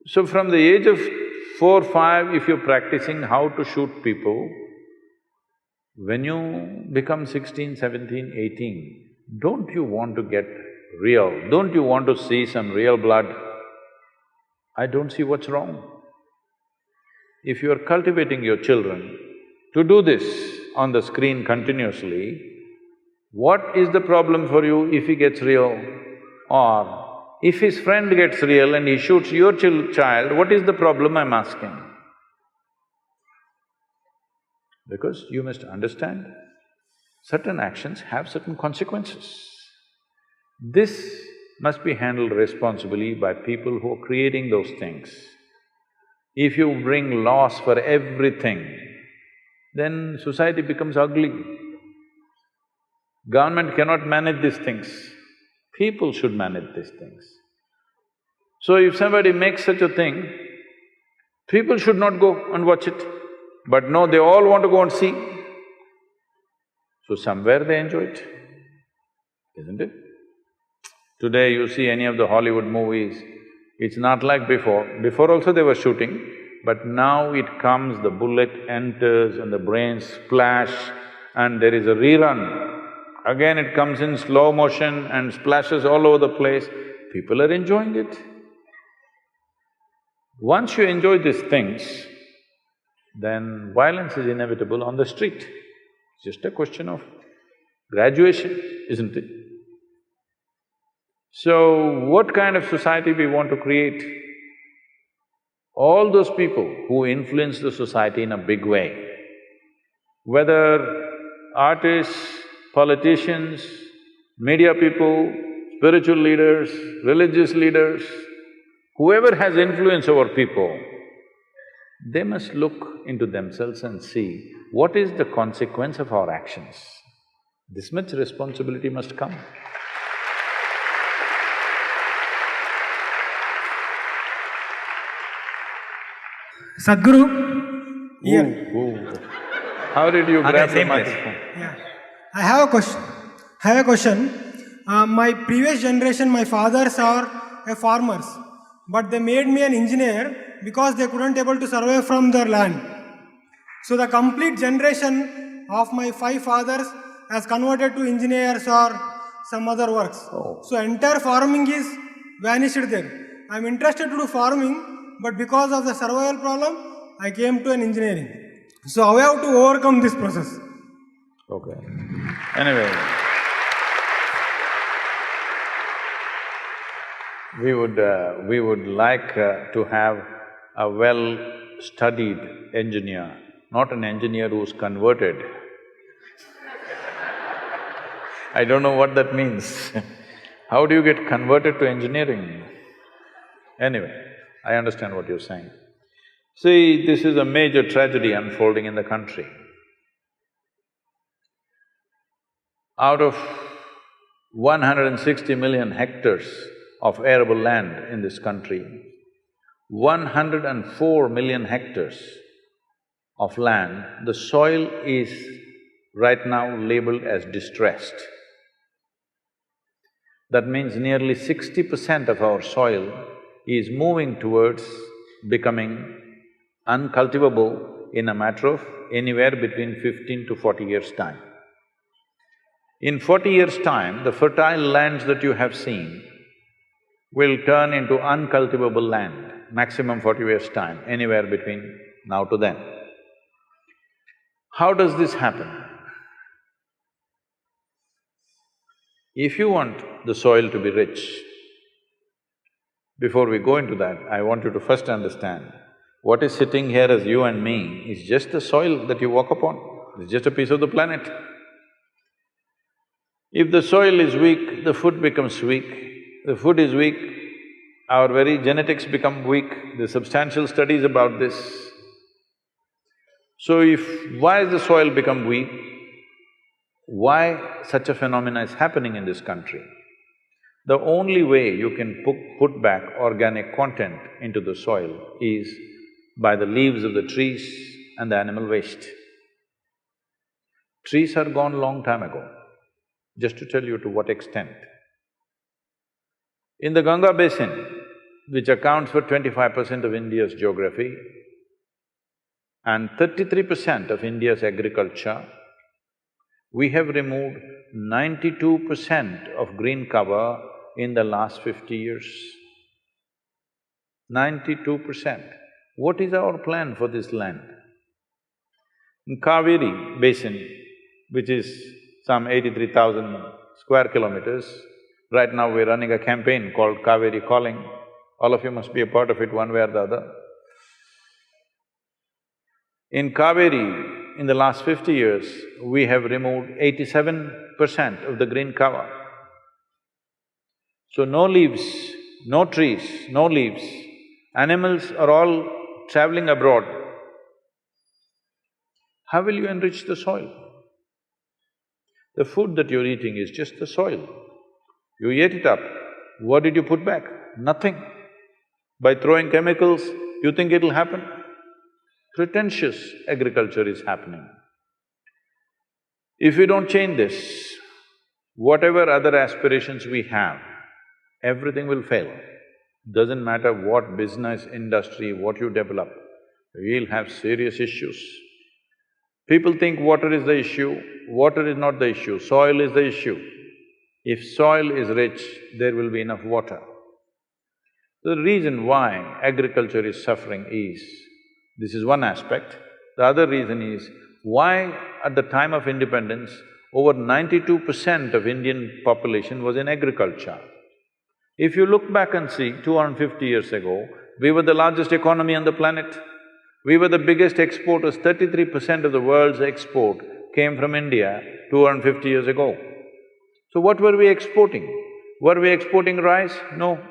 So from the age of 4, 5, if you're practicing how to shoot people, when you become 16, 17, 18, don't you want to get real? Don't you want to see some real blood? I don't see what's wrong. If you are cultivating your children to do this on the screen continuously, what is the problem for you if he gets real? Or if his friend gets real and he shoots your child, what is the problem, I'm asking? Because you must understand, certain actions have certain consequences. This must be handled responsibly by people who are creating those things. If you bring laws for everything, then society becomes ugly. Government cannot manage these things, people should manage these things. So if somebody makes such a thing, people should not go and watch it. But no, they all want to go and see. So somewhere they enjoy it, isn't it? Today you see any of the Hollywood movies, it's not like before. Before also they were shooting, but now it comes, the bullet enters and the brains splash and there is a rerun. Again it comes in slow motion and splashes all over the place. People are enjoying it. Once you enjoy these things, then violence is inevitable on the street. It's just a question of graduation, isn't it? So, what kind of society we want to create? All those people who influence the society in a big way, whether artists, politicians, media people, spiritual leaders, religious leaders, whoever has influence over people, they must look into themselves and see what is the consequence of our actions. This much responsibility must come. Sadhguru, here. How did you grab the same place. microphone? Yeah. I have a question. My previous generation, my fathers are farmers, but they made me an engineer because they couldn't able to survive from their land. So the complete generation of my 5 fathers has converted to engineers or some other works. So entire farming is vanished there. I am interested to do farming, but because of the survival problem, I came to an engineering. So how I have to overcome this process? Okay. Anyway, we would like to have a well-studied engineer, not an engineer who's converted. I don't know what that means. How do you get converted to engineering? Anyway, I understand what you're saying. See, this is a major tragedy unfolding in the country. Out of 160 million hectares of arable land in this country, 104 million hectares of land, the soil is right now labeled as distressed. That means nearly 60% of our soil is moving towards becoming uncultivable in a matter of anywhere between 15 to 40 years' time. In 40 years' time, the fertile lands that you have seen will turn into uncultivable land, maximum 40 years' time, anywhere between now to then. How does this happen? If you want the soil to be rich, before we go into that, I want you to first understand, what is sitting here as you and me is just the soil that you walk upon, it's just a piece of the planet. If the soil is weak, the food becomes weak. The food is weak, our very genetics become weak. There's substantial studies about this. So why has the soil become weak? Why such a phenomena is happening in this country? The only way you can put back organic content into the soil is by the leaves of the trees and the animal waste. Trees are gone long time ago, just to tell you to what extent. In the Ganga basin, which accounts for 25% of India's geography and 33% of India's agriculture, we have removed 92% of green cover in the last 50 years. 92%. What is our plan for this land? In Kaveri basin, which is some 83,000 square kilometers, right now we're running a campaign called Kaveri Calling. All of you must be a part of it one way or the other. In Kaveri, in the last 50 years, we have removed 87% of the green cover. So no leaves, no trees, no leaves. Animals are all traveling abroad. How will you enrich the soil? The food that you're eating is just the soil. You ate it up. What did you put back? Nothing. By throwing chemicals, you think it'll happen? Pretentious agriculture is happening. If we don't change this, whatever other aspirations we have, everything will fail. Doesn't matter what business, industry, what you develop, we'll have serious issues. People think water is the issue, water is not the issue, soil is the issue. If soil is rich, there will be enough water. The reason why agriculture is suffering is, this is one aspect. The other reason is, why at the time of independence, over 92% of Indian population was in agriculture. If you look back and see, 250 years ago, we were the largest economy on the planet. We were the biggest exporters, 33% of the world's export came from India 250 years ago. So what were we exporting? Were we exporting rice? No.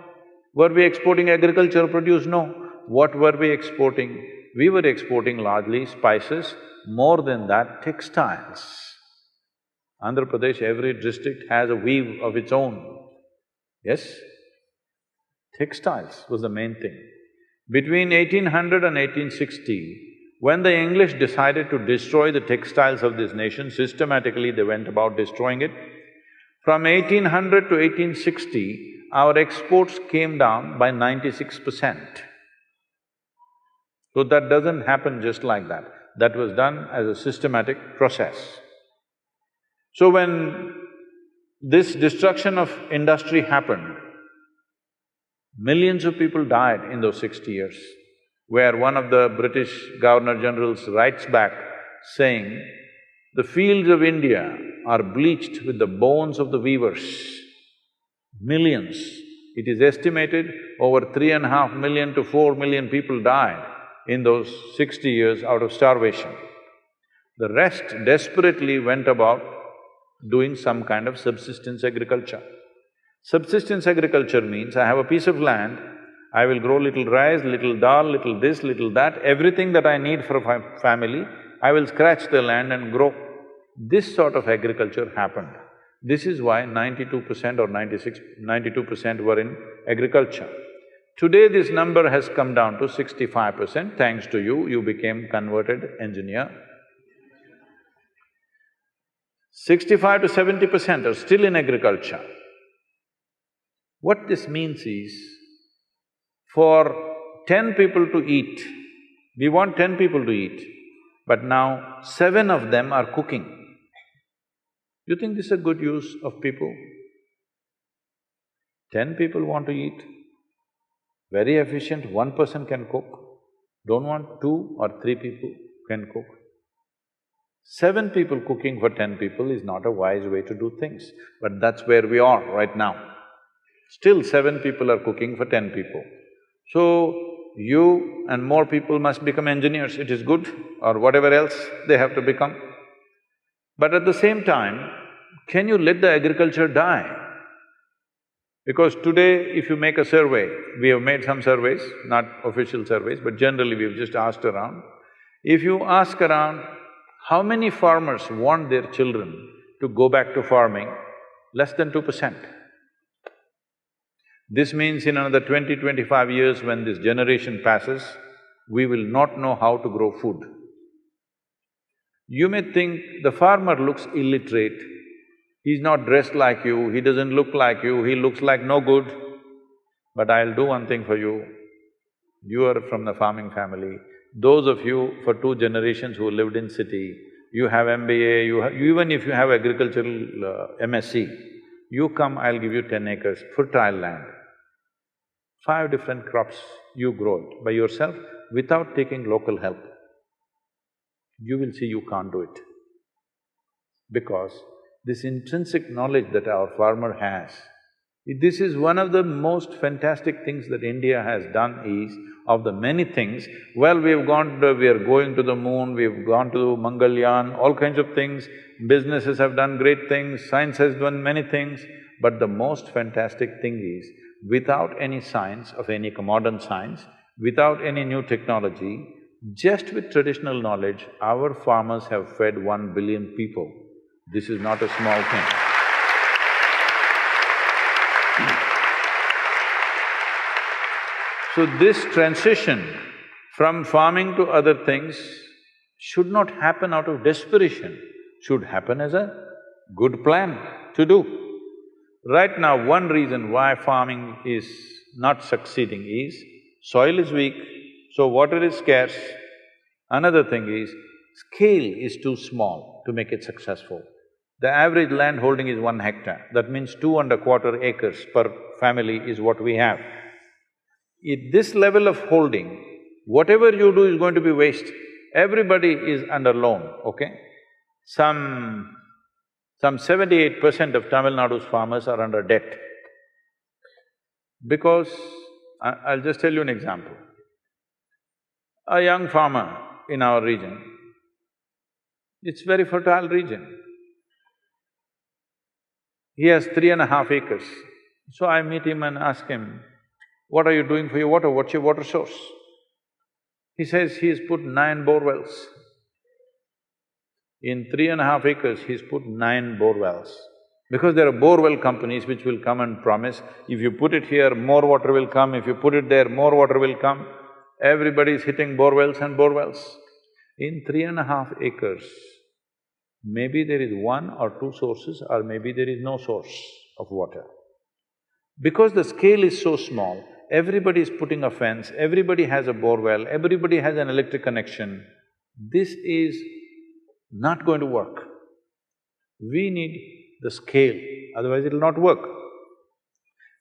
Were we exporting agricultural produce? No. What were we exporting? We were exporting largely spices, more than that, textiles. Andhra Pradesh, every district has a weave of its own. Yes? Textiles was the main thing. Between 1800 and 1860, when the English decided to destroy the textiles of this nation, systematically they went about destroying it. From 1800 to 1860, our exports came down by 96%. So that doesn't happen just like that. That was done as a systematic process. So when this destruction of industry happened, millions of people died in those 60 years, where one of the British Governor-Generals writes back saying, "The fields of India are bleached with the bones of the weavers." Millions. It is estimated over 3.5 million to 4 million people died in those 60 years out of starvation. The rest desperately went about doing some kind of subsistence agriculture. Subsistence agriculture means I have a piece of land, I will grow little rice, little dal, little this, little that, everything that I need for a family, I will scratch the land and grow. This sort of agriculture happened. This is why 92% or 92% were in agriculture. Today this number has come down to 65%, thanks to you, you became converted engineer. 65 to 70% are still in agriculture. What this means is, for 10 people to eat, we want 10 people to eat, but now 7 of them are cooking. You think this is a good use of people? 10 people want to eat, very efficient, 1 person can cook. Don't want 2 or 3 people can cook. 7 people cooking for 10 people is not a wise way to do things, but that's where we are right now. Still 7 people are cooking for 10 people. So, you and more people must become engineers, it is good, or whatever else they have to become. But at the same time, can you let the agriculture die? Because today, if you make a survey, we have made some surveys, not official surveys, but generally we've just asked around. If you ask around, how many farmers want their children to go back to farming? Less than 2%. This means in another 20-25 years, when this generation passes, we will not know how to grow food. You may think the farmer looks illiterate, he's not dressed like you, he doesn't look like you, he looks like no good. But I'll do one thing for you. You are from the farming family. Those of you for 2 generations who lived in city, you have MBA, even if you have agricultural MSc, you come, I'll give you 10 acres, fertile land. 5 different crops, you grow it by yourself without taking local help. You will see you can't do it. Because this intrinsic knowledge that our farmer has, this is one of the most fantastic things that India has done is, of the many things, well, we are going to the moon, we've gone to Mangalyaan, all kinds of things, businesses have done great things, science has done many things, but the most fantastic thing is, without any science of any modern science, without any new technology, just with traditional knowledge, our farmers have fed 1 billion people. This is not a small thing. So this transition from farming to other things should not happen out of desperation, should happen as a good plan to do. Right now, one reason why farming is not succeeding is, soil is weak, so water is scarce. Another thing is, scale is too small to make it successful. The average land holding is 1 hectare, that means 2¼ acres per family is what we have. At this level of holding, whatever you do is going to be waste. Everybody is under loan, okay? Some 78% of Tamil Nadu's farmers are under debt. Because, I'll just tell you an example. A young farmer in our region, it's very fertile region. He has 3.5 acres. So I meet him and ask him, what are you doing for your water? What's your water source? He says he's put 9 bore wells. In 3.5 acres, he's put 9 bore wells. Because there are bore well companies which will come and promise, if you put it here, more water will come, if you put it there, more water will come. Everybody is hitting bore wells and bore wells. In 3.5 acres, maybe there is 1 or 2 sources or maybe there is no source of water. Because the scale is so small, everybody is putting a fence, everybody has a bore well, everybody has an electric connection. This is not going to work. We need the scale, otherwise it'll not work.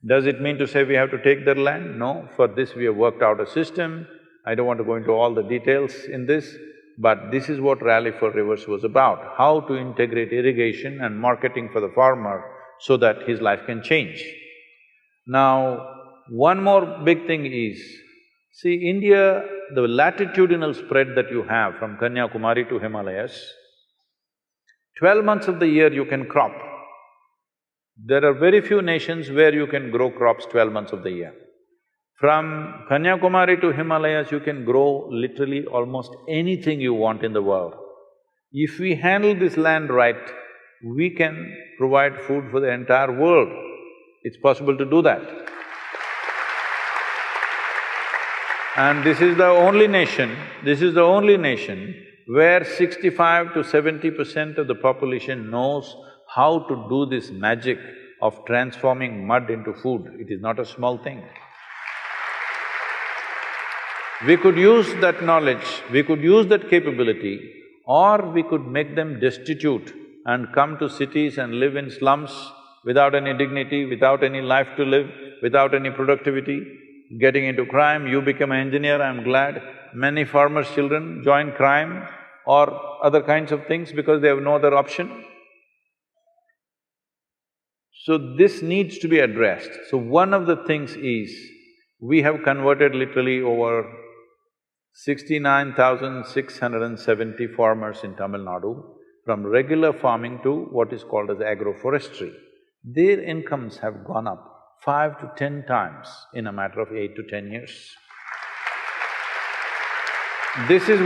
Does it mean to say we have to take their land? No, for this we have worked out a system. I don't want to go into all the details in this, but this is what Rally for Rivers was about, how to integrate irrigation and marketing for the farmer so that his life can change. Now, one more big thing is, see, India, the latitudinal spread that you have from Kanyakumari to Himalayas, 12 months of the year you can crop. There are very few nations where you can grow crops 12 months of the year. From Kanyakumari to Himalayas, you can grow literally almost anything you want in the world. If we handle this land right, we can provide food for the entire world. It's possible to do that. And this is the only nation where 65 to 70% of the population knows how to do this magic of transforming mud into food. It is not a small thing. We could use that knowledge, we could use that capability, or we could make them destitute and come to cities and live in slums without any dignity, without any life to live, without any productivity, getting into crime. You become an engineer, I'm glad. Many farmers' children join crime or other kinds of things because they have no other option. So this needs to be addressed. So one of the things is, we have converted literally over 69,670 farmers in Tamil Nadu from regular farming to what is called as agroforestry, their incomes have gone up 5 to 10 times in a matter of 8 to 10 years. This is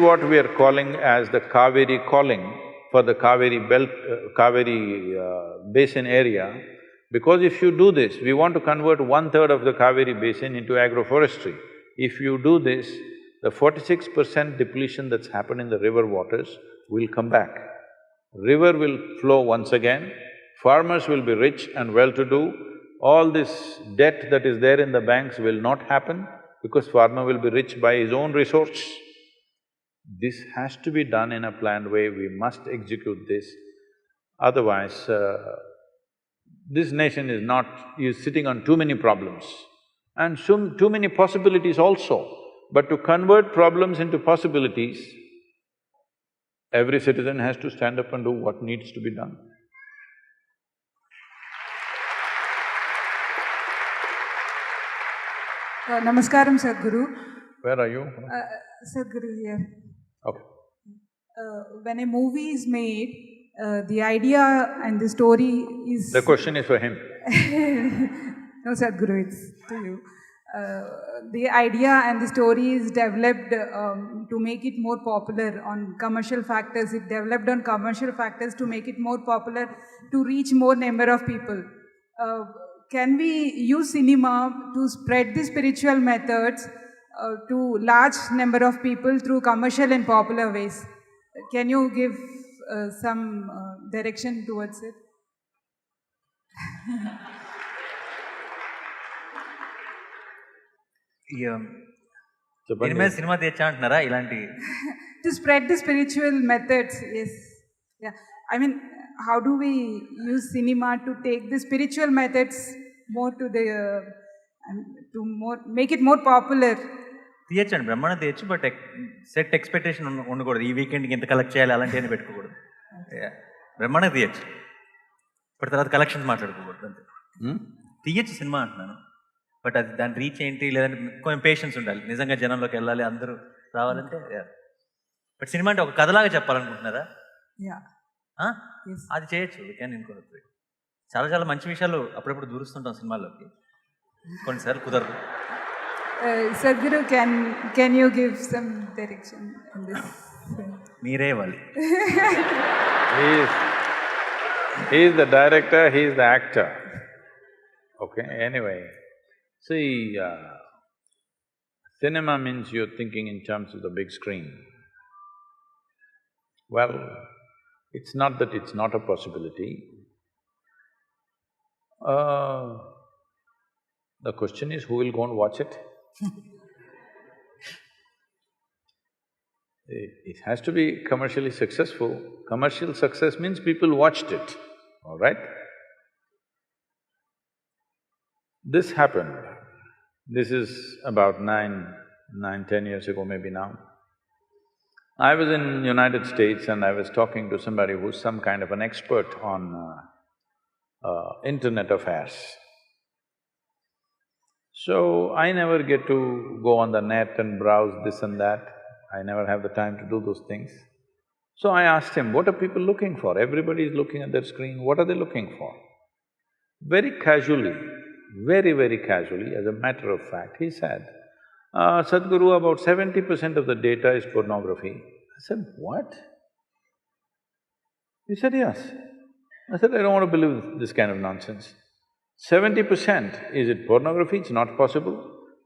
what we are calling as the Kaveri calling for the Kaveri belt… basin area, because if you do this, we want to convert 1/3 of the Kaveri basin into agroforestry. If you do this, the 46% depletion that's happened in the river waters will come back. River will flow once again, farmers will be rich and well-to-do, all this debt that is there in the banks will not happen because farmer will be rich by his own resource. This has to be done in a planned way, we must execute this. Otherwise, this nation is sitting on too many problems and too many possibilities also. But to convert problems into possibilities, every citizen has to stand up and do what needs to be done. Namaskaram, Sadhguru. Where are you? Sadhguru here. Okay. When a movie is made, the idea and the story is… The question is for him. No, Sadhguru, it's to you. The idea and the story is developed to make it more popular on commercial factors. It developed on commercial factors to make it more popular, to reach more number of people. Can we use cinema to spread the spiritual methods to large number of people through commercial and popular ways? Can you give some direction towards it? దీని మీద cinema తెచ్చా అంటున్నారా ఇలాంటి? To spread the spiritual methods, yes. Yeah. I mean, how do we use cinema to take the spiritual methods more to the… make it more popular? తీయచ్చండి, బ్రహ్మాండం తీయచ్చు, but set expectation ఉండకూడదు. ఈ వీకెండ్కి ఇంత కలెక్ట్ చేయాలి అలాంటివన్నీ పెట్టుకోకూడదు. బ్రహ్మాండం తీయచ్చు, బట్ తర్వాత కలెక్షన్స్ మాట్లాడుకోకూడదు అంతే. తీయచ్చు సినిమా అంటున్నాను, బట్ అది దాని రీచ్ ఏంటి, లేదంటే కొంచెం పేషెన్స్ ఉండాలి, నిజంగా జనంలోకి వెళ్ళాలి, అందరూ రావాలంటే. బట్ సినిమా అంటే ఒక కథలాగా చెప్పాలనుకుంటున్నారా? అది చేయొచ్చు, కానీ నేను చాలా చాలా మంచి విషయాలు అప్పుడప్పుడు దూరుస్తుంటాం సినిమాల్లోకి, కొన్నిసార్లు కుదరదు. Sadhguru, can you give some direction on this? మీరే ఇవ్వాలి. He is the director, he is the actor. Okay, anyway. See, cinema means you're thinking in terms of the big screen. Well, it's not that it's not a possibility. The question is, who will go and watch it? It has to be commercially successful. Commercial success means people watched it, all right? This happened. This is about 10 years ago maybe now. I was in United States and I was talking to somebody who's some kind of an expert on internet affairs. So, I never get to go on the net and browse this and that. I never have the time to do those things. So I asked him, what are people looking for? Everybody is looking at their screen, what are they looking for? Very casually, very casually, as a matter of fact, he said, Sadhguru, about 70% of the data is pornography. I said, what? He said, yes. I said, I don't want to believe this kind of nonsense. 70%, is it pornography? It's not possible.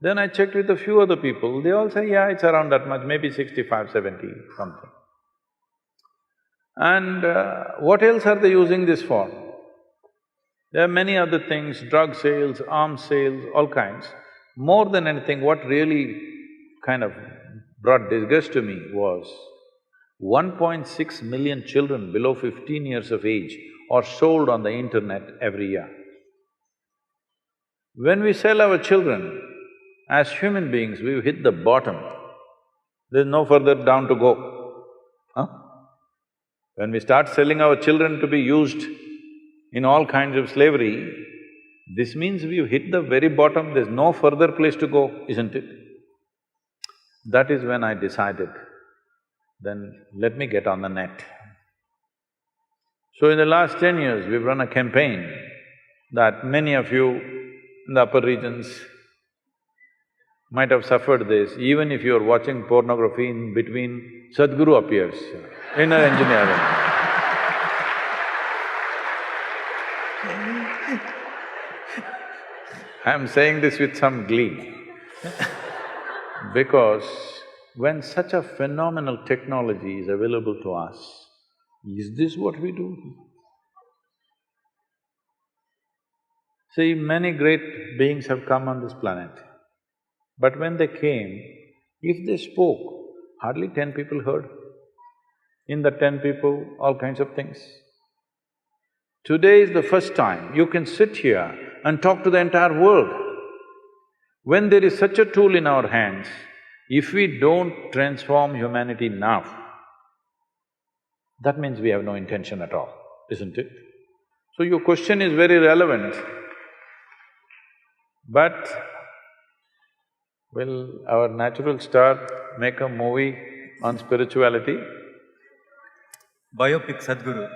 Then I checked with a few other people, they all say, yeah, it's around that much, maybe 65, 70, something. And what else are they using this for? There are many other things, drug sales, arms sales, all kinds. More than anything, what really kind of brought disgust to me was 1.6 million children below 15 years of age are sold on the internet every year. When we sell our children, as human beings, we've hit the bottom. There's no further down to go. Huh? When we start selling our children to be used in all kinds of slavery, this means we've hit the very bottom, there's no further place to go, isn't it? That is when I decided, then let me get on the net. So in the last 10 years, we've run a campaign that many of you in the upper regions might have suffered this. Even if you're watching pornography, in between, Sadhguru appears, inner engineering. I'm saying this with some glee because when such a phenomenal technology is available to us, is this what we do? See, many great beings have come on this planet, but when they came, if they spoke, hardly 10 people heard. In the 10 people, all kinds of things. Today is the first time you can sit here and talk to the entire world. When there is such a tool in our hands, if we don't transform humanity now, that means we have no intention at all, isn't it? So your question is very relevant, but will our natural star make a movie on spirituality? Biopic Sadhguru.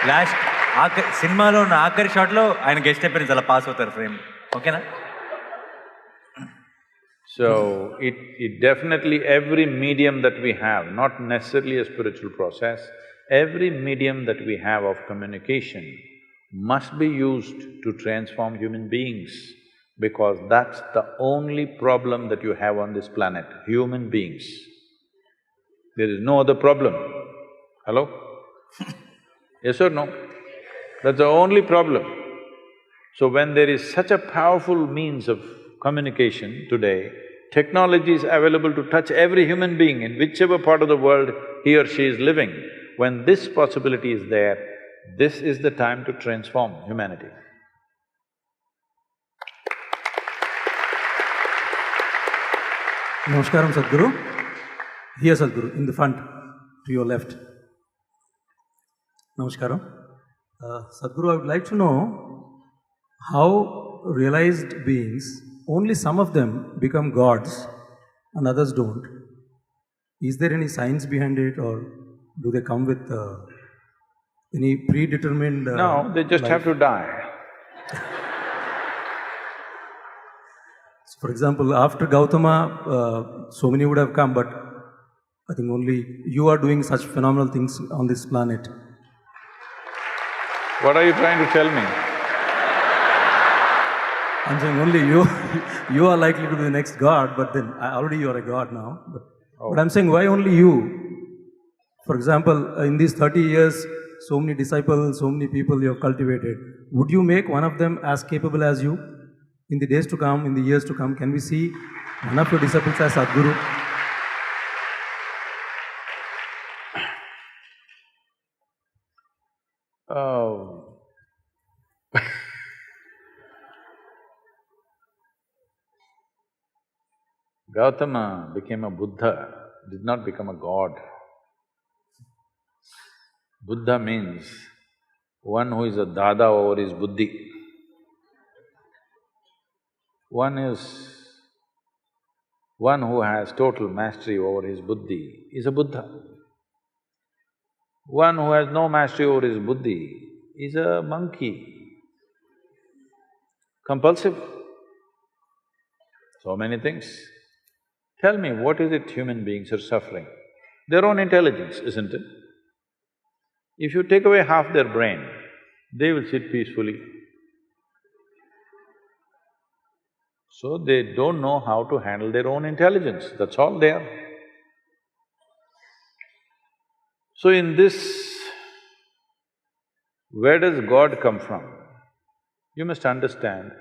Last సినిమాలో ఉన్న ఆఖరి షాట్లో ఆయన guest appearance అలా pass అవుతారు frame, ఓకేనా? So, it definitely, every medium that we have, not necessarily a spiritual process, every medium that we have of communication must be used to transform human beings, because that's the only problem that you have on this planet, human beings. There is no other problem. Hello? Yes or no? That's the only problem. So when there is such a powerful means of communication today, technology is available to touch every human being in whichever part of the world he or she is living. When this possibility is there, this is the time to transform humanity. Namaskaram, Sadhguru. Here, Sadhguru, in the front, to your left. Namaskaram. Sadhguru, I would like to know how realized beings, only some of them become gods and others don't. Is there any science behind it, or do they come with any predetermined… No, they just life? have to die. So for example, after Gautama, so many would have come, but I think only you are doing such phenomenal things on this planet. What are you trying to tell me? I'm saying only you are likely to be the next god, but then already you are a god now. But I'm saying, why only you? For example, in these 30 years, so many disciples, so many people you have cultivated. Would you make one of them as capable as you? In the days to come, in the years to come, can we see one of your disciples as Sadhguru? Oh. Gautama became a Buddha, did not become a god. Buddha means one who is a dada over his buddhi. One who has total mastery over his buddhi is a Buddha. One who has no mastery over his buddhi is a monkey, compulsive. So many things. Tell me, what is it human beings are suffering? Their own intelligence, isn't it? If you take away half their brain, they will sit peacefully. So they don't know how to handle their own intelligence, that's all they are. So in this, where does God come from? You must understand,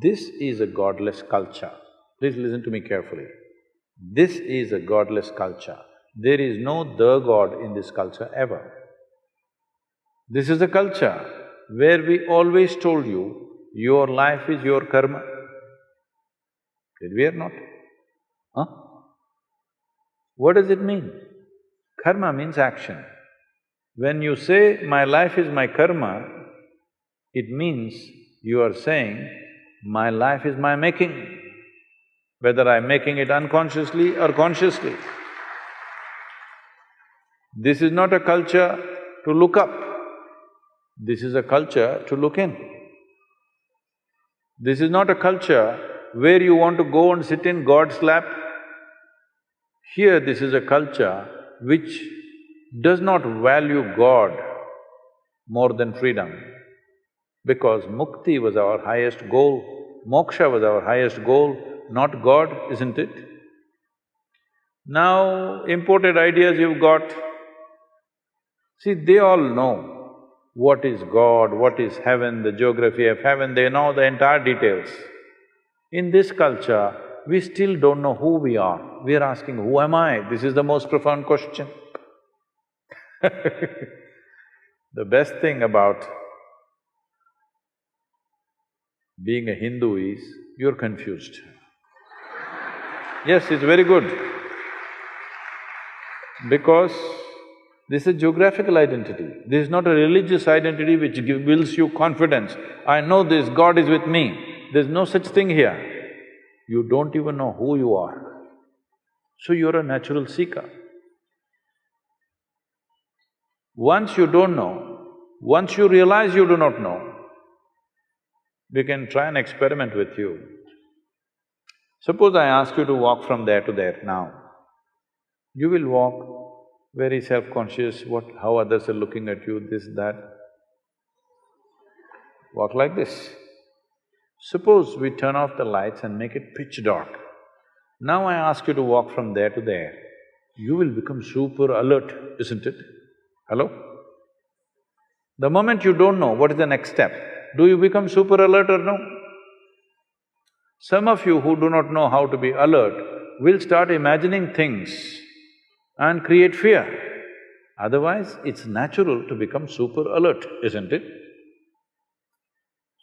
this is a godless culture. Please listen to me carefully. This is a godless culture. There is no the God in this culture ever. This is a culture where we always told you, your life is your karma. Did we or not? Huh? What does it mean? Karma means action. When you say, my life is my karma, It means you are saying, my life is my making, whether I'm making it unconsciously or consciously. This is not a culture to look up, this is a culture to look in. This is not a culture where you want to go and sit in God's lap. Here, this is a culture which does not value God more than freedom, because mukti was our highest goal, moksha was our highest goal, not God, isn't it? Now, imported ideas you've got, see, they all know what is God, what is heaven, the geography of heaven, they know the entire details. In this culture, we still don't know who we are. We are asking, who am I? This is the most profound question. The best thing about being a Hindu is, you're confused. Yes, it's very good. Because this is a geographical identity. This is not a religious identity which builds you confidence. I know this, God is with me. There's no such thing here. You don't even know who you are. So you're a natural seeker. Once you don't know, once you realize you do not know, we can try an experiment with you. Suppose I ask you to walk from there to there now. You will walk very self-conscious, how others are looking at you, this, that. Walk like this. Suppose we turn off the lights and make it pitch dark. Now I ask you to walk from there to there. You will become super alert, isn't it? Hello? The moment you don't know what is the next step, do you become super alert or no? Some of you who do not know how to be alert will start imagining things and create fear. Otherwise, it's natural to become super alert, isn't it?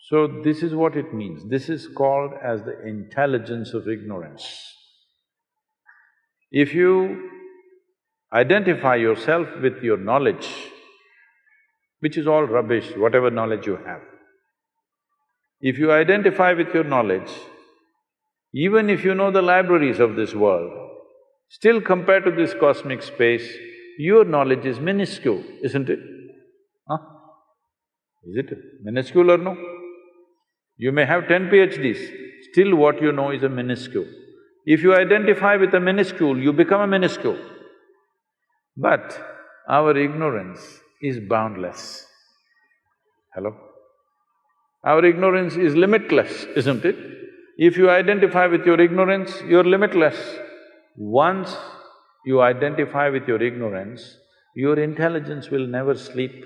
So this is what it means. This is called as the intelligence of ignorance. If you identify yourself with your knowledge, which is all rubbish, whatever knowledge you have, if you identify with your knowledge, even if you know the libraries of this world, still compared to this cosmic space, your knowledge is minuscule, isn't it? Huh? Is it minuscule or no? You may have 10 PhDs, still what you know is a minuscule. If you identify with a minuscule, you become a minuscule. But our ignorance is boundless. Hello? Our ignorance is limitless, isn't it? If you identify with your ignorance, you're limitless. Once you identify with your ignorance, your intelligence will never sleep.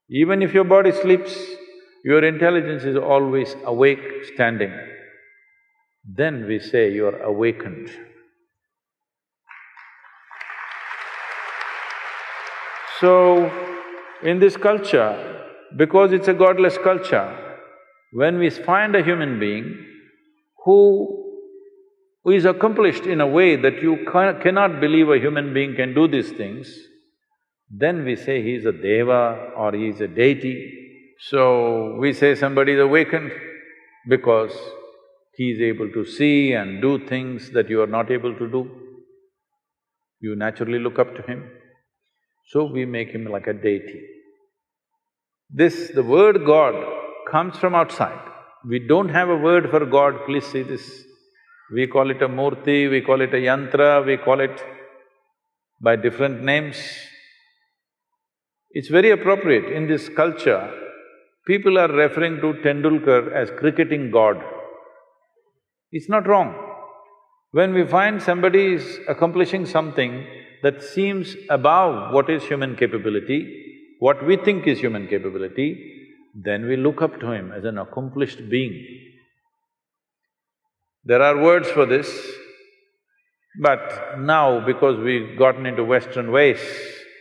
Even if your body sleeps, your intelligence is always awake, standing. Then we say you're awakened. So, in this culture, because it's a godless culture, when we find a human being who is accomplished in a way that you cannot believe a human being can do these things, then we say he's a deva or he's a deity. So, we say somebody is awakened because he is able to see and do things that you are not able to do. You naturally look up to him. So we make him like a deity. The word God comes from outside. We don't have a word for God, please see this. We call it a murti, we call it a yantra, we call it by different names. It's very appropriate. In this culture, people are referring to Tendulkar as cricketing God. It's not wrong. When we find somebody is accomplishing something that seems above what is human capability, what we think is human capability, then we look up to him as an accomplished being. There are words for this, but now because we've gotten into Western ways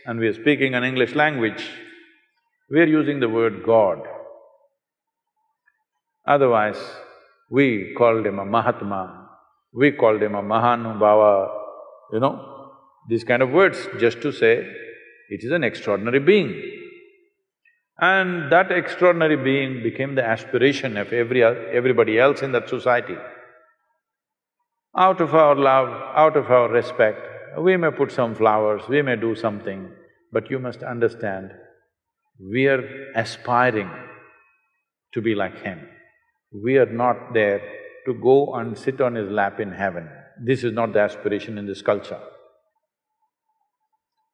and we are speaking an English language, we are using the word God. Otherwise, we called him a Mahatma, we called him a Mahanubhava, these kind of words, just to say it is an extraordinary being. And that extraordinary being became the aspiration of everybody else in that society. Out of our love, out of our respect, we may put some flowers, we may do something, but you must understand, we are aspiring to be like him. We are not there to go and sit on his lap in heaven. This is not the aspiration in this culture.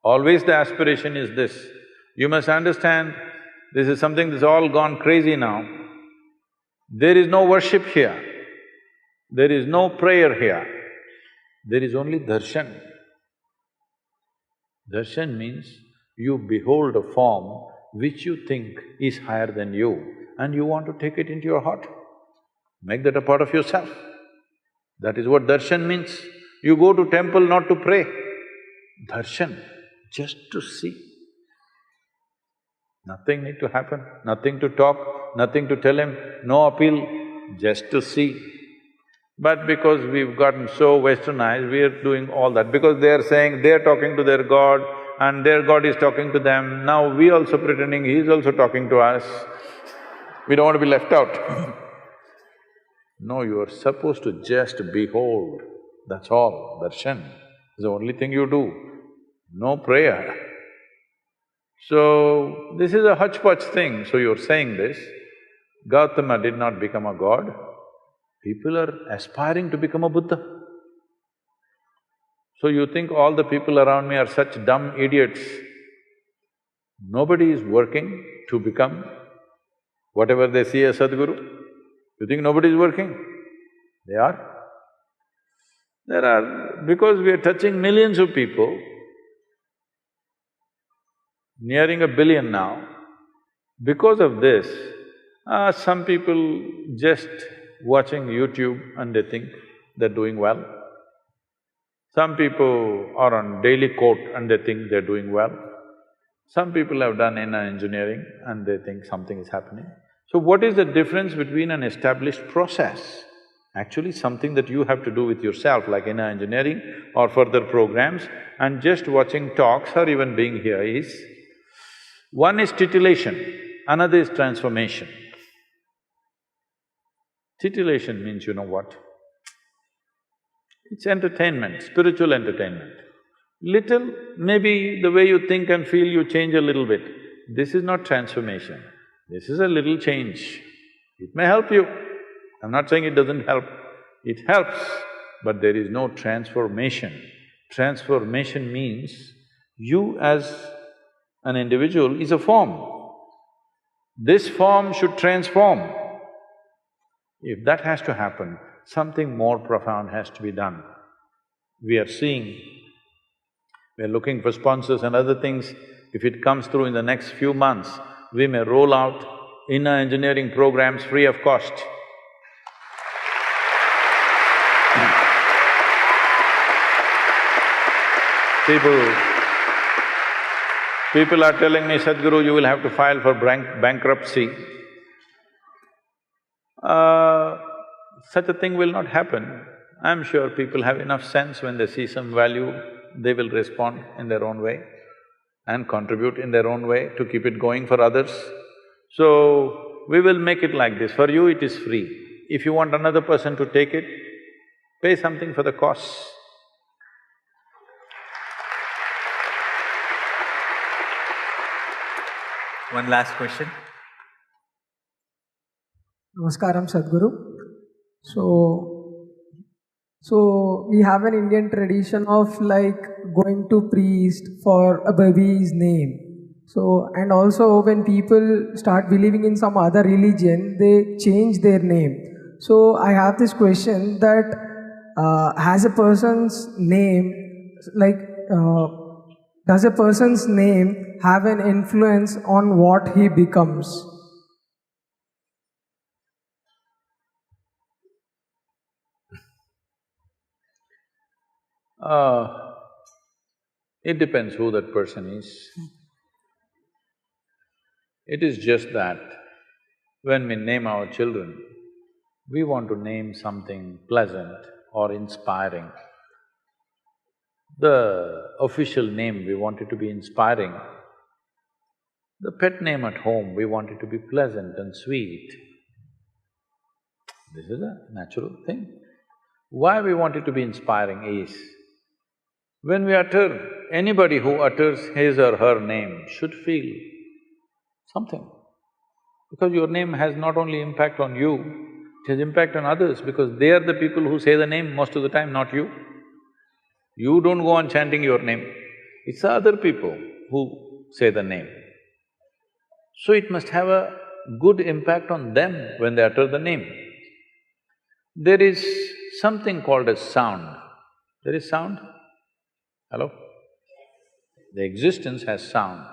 Always the aspiration is this. You must understand, this is something that's all gone crazy now. There is no worship here. There is no prayer here. There is only darshan. Darshan means you behold a form which you think is higher than you and you want to take it into your heart. Make that a part of yourself. That is what darshan means. You go to temple not to pray. Darshan, just to see. Nothing need to happen, nothing to talk, nothing to tell him, no appeal, just to see. But because we've gotten so westernized, we are doing all that. Because they're saying they're talking to their God and their God is talking to them, now we also pretending he's also talking to us. We don't want to be left out. No, you are supposed to just behold, that's all, darshan is the only thing you do, no prayer. So, this is a hodgepodge thing, so you're saying this. Gautama did not become a god, people are aspiring to become a Buddha. So you think all the people around me are such dumb idiots. Nobody is working to become whatever they see as Sadhguru. You think nobody is working? They are. There are… because we are touching millions of people, nearing 1 billion now, because of this, some people just watching YouTube and they think they're doing well. Some people are on daily quote and they think they're doing well. Some people have done inner engineering and they think something is happening. So what is the difference between an established process, actually something that you have to do with yourself like inner engineering or further programs, and just watching talks or even being here is, one is titillation, another is transformation. Titillation means you know what? It's entertainment, spiritual entertainment. Little, maybe the way you think and feel you change a little bit. This is not transformation, this is a little change. It may help you, I'm not saying it doesn't help, it helps, but there is no transformation. Transformation means you as an individual is a form. This form should transform. If that has to happen, something more profound has to be done. We are seeing, we are looking for sponsors and other things. If it comes through in the next few months, we may roll out inner engineering programs free of cost. People are telling me, Sadhguru, you will have to file for bankruptcy. Such a thing will not happen. I'm sure people have enough sense when they see some value, they will respond in their own way and contribute in their own way to keep it going for others. So, we will make it like this, for you it is free. If you want another person to take it, pay something for the costs. One last question. Namaskaram, Sadhguru. So we have an Indian tradition of like going to priest for a baby's name. So, and also when people start believing in some other religion, they change their name. So I have this question that has a person's name, like does a person's name have an influence on what he becomes? It depends who that person is. It is just that when we name our children, we want to name something pleasant or inspiring. The official name we want it to be inspiring, The pet name at home, we want it to be pleasant and sweet. This is a natural thing. Why we want it to be inspiring is, when we utter, anybody who utters his or her name should feel something. Because your name has not only impact on you, it has impact on others because they are the people who say the name most of the time, not you. You don't go on chanting your name, it's the other people who say the name. So it must have a good impact on them when they utter the name. There is something called as sound. There is sound? Hello? The existence has sound.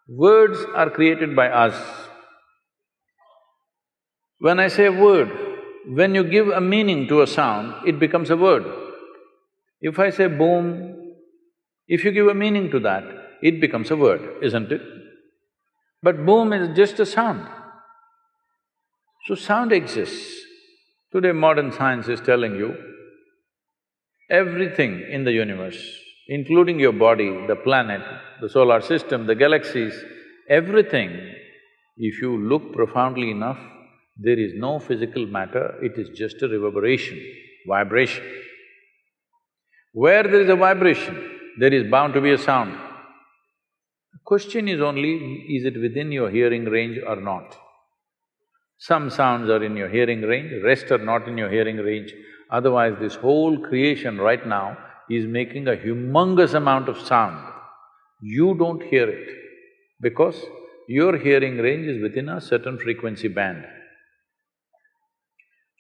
Words are created by us. When I say word, when you give a meaning to a sound, it becomes a word. If I say boom, if you give a meaning to that, it becomes a word, isn't it? But boom is just a sound. So sound exists. Today modern science is telling you, everything in the universe, including your body, the planet, the solar system, the galaxies, everything, if you look profoundly enough, there is no physical matter, it is just a reverberation, vibration. Where there is a vibration, there is bound to be a sound. The question is only, is it within your hearing range or not? Some sounds are in your hearing range, rest are not in your hearing range. Otherwise, this whole creation right now is making a humongous amount of sound. You don't hear it because your hearing range is within a certain frequency band.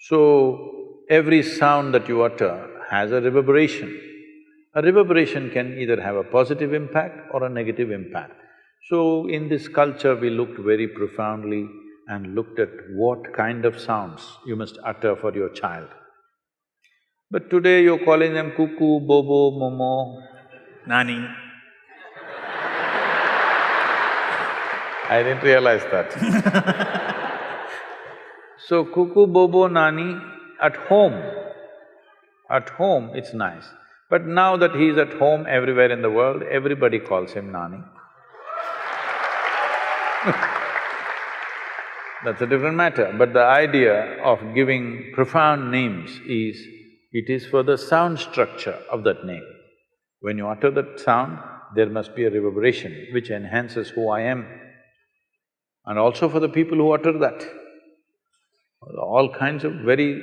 So, every sound that you utter has a reverberation. A reverberation can either have a positive impact or a negative impact. So, in this culture, we looked very profoundly and looked at what kind of sounds you must utter for your child. But today you're calling them cuckoo, bobo, momo, Nani. I didn't realize that. So cuckoo, bobo, nani, at home it's nice. But now that he's at home everywhere in the world, everybody calls him Nani. That's a different matter. But the idea of giving profound names is, it is for the sound structure of that name. When you utter that sound, there must be a reverberation which enhances who I am. And also for the people who utter that. All kinds of very…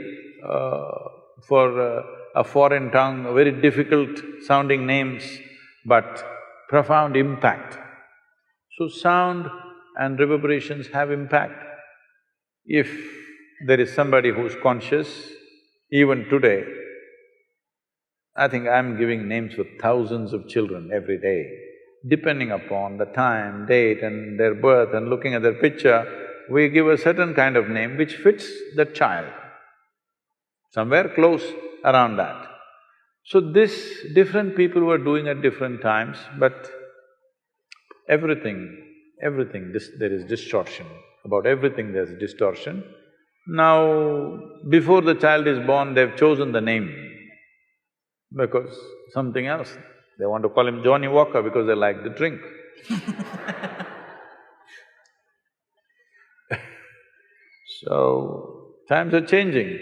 for a foreign tongue, very difficult sounding names, but profound impact. So sound and reverberations have impact. If there is somebody who's conscious, even today, I think I'm giving names for thousands of children every day. Depending upon the time, date and their birth and looking at their picture, we give a certain kind of name which fits that child, somewhere close around that. So this, different people were doing at different times, but everything, there is distortion. About everything there's distortion. Now, before the child is born, they've chosen the name because something else. They want to call him Johnny Walker because they like the drink. So, times are changing,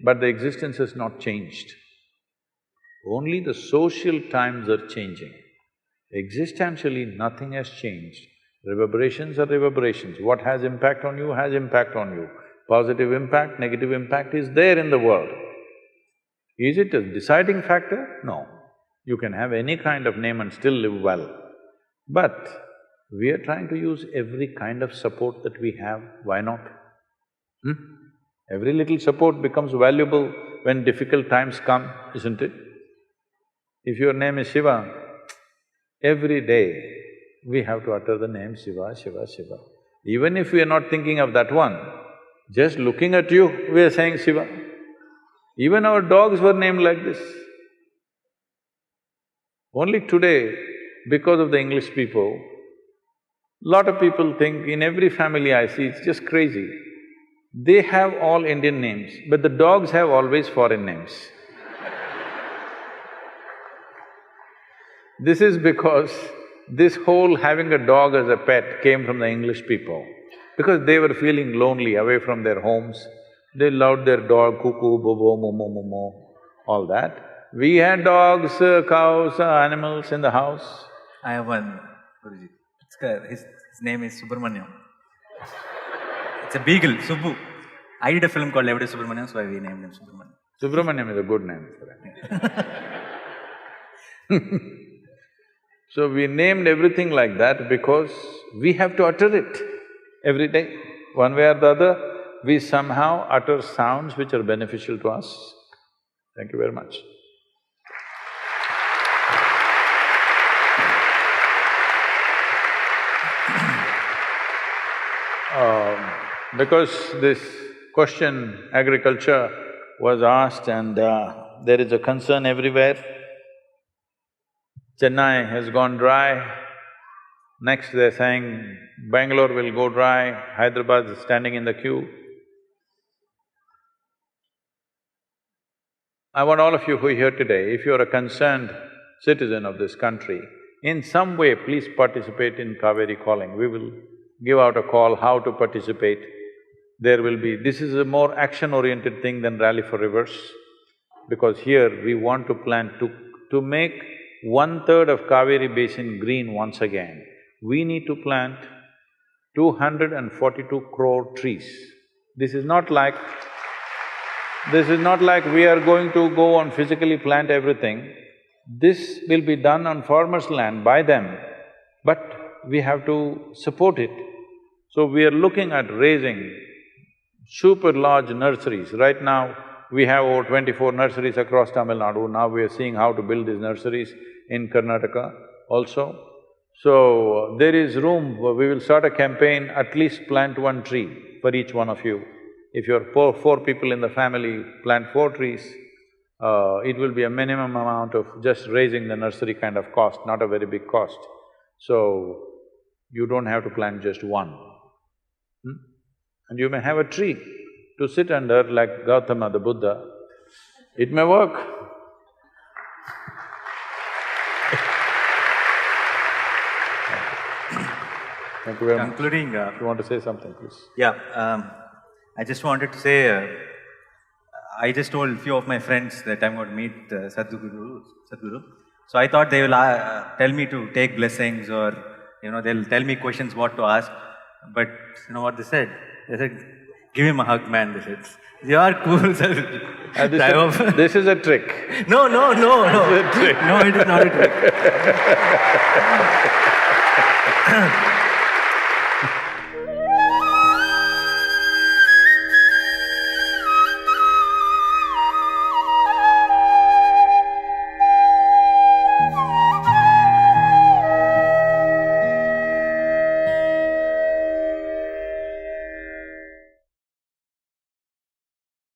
but the existence has not changed. Only the social times are changing. Existentially, nothing has changed. Reverberations are reverberations. What has impact on you has impact on you. Positive impact, negative impact is there in the world. Is it a deciding factor? No. You can have any kind of name and still live well. But we are trying to use every kind of support that we have, why not? Every little support becomes valuable when difficult times come, isn't it? If your name is Shiva, every day we have to utter the name Shiva, Shiva, Shiva. Even if we are not thinking of that one, just looking at you, we are saying Shiva. Even our dogs were named like this. Only today, because of the English people, lot of people think in every family I see, it's just crazy. They have all Indian names, but the dogs have always foreign names. This is because This whole having a dog as a pet came from the English people because they were feeling lonely away from their homes. They loved their dog, cuckoo, bobo, momo, momo, all that. We had dogs, cows, animals in the house. I have one, Guruji. His name is Subramanyam. It's a beagle, Subbu. I did a film called Everyday Subramanyam, so we named him Subramanyam. Subramanyam is a good name for him. So we named everything like that because we have to utter it every day. One way or the other, we somehow utter sounds which are beneficial to us. Thank you very much. Because this question, agriculture, was asked and there is a concern everywhere. Chennai has gone dry. Next they're saying Bangalore will go dry, Hyderabad is standing in the queue. I want all of you who are here today, if you're a concerned citizen of this country, in some way please participate in Kaveri Calling. We will give out a call how to participate. There will be… This is a more action-oriented thing than Rally for Rivers, because here we want to plant… To make 1/3 of Kaveri Basin green once again, we need to plant 242 crore trees. This is not like… we are going to go and physically plant everything. This will be done on farmers' land by them, but we have to support it. So we are looking at raising super large nurseries. Right now, we have over 24 nurseries across Tamil Nadu. Now we are seeing how to build these nurseries in Karnataka also. So there is room, we will start a campaign, at least plant 1 tree for each one of you. If you're four people in the family, plant 4 trees. It will be a minimum amount of just raising the nursery kind of cost, not a very big cost. So, you don't have to plant just 1. And you may have a tree to sit under like Gautama the Buddha. It may work. Thank you very much. Concluding… If you want to say something, please. Yeah, I just wanted to say, I just told few of my friends that I'm going to meet Sadhguru. So I thought they will tell me to take blessings or, they'll tell me questions what to ask. But you know what they said? They said, give him a hug, man, they said. You are cool, sir. This is a trick. No. It's a trick. No, it is not a trick.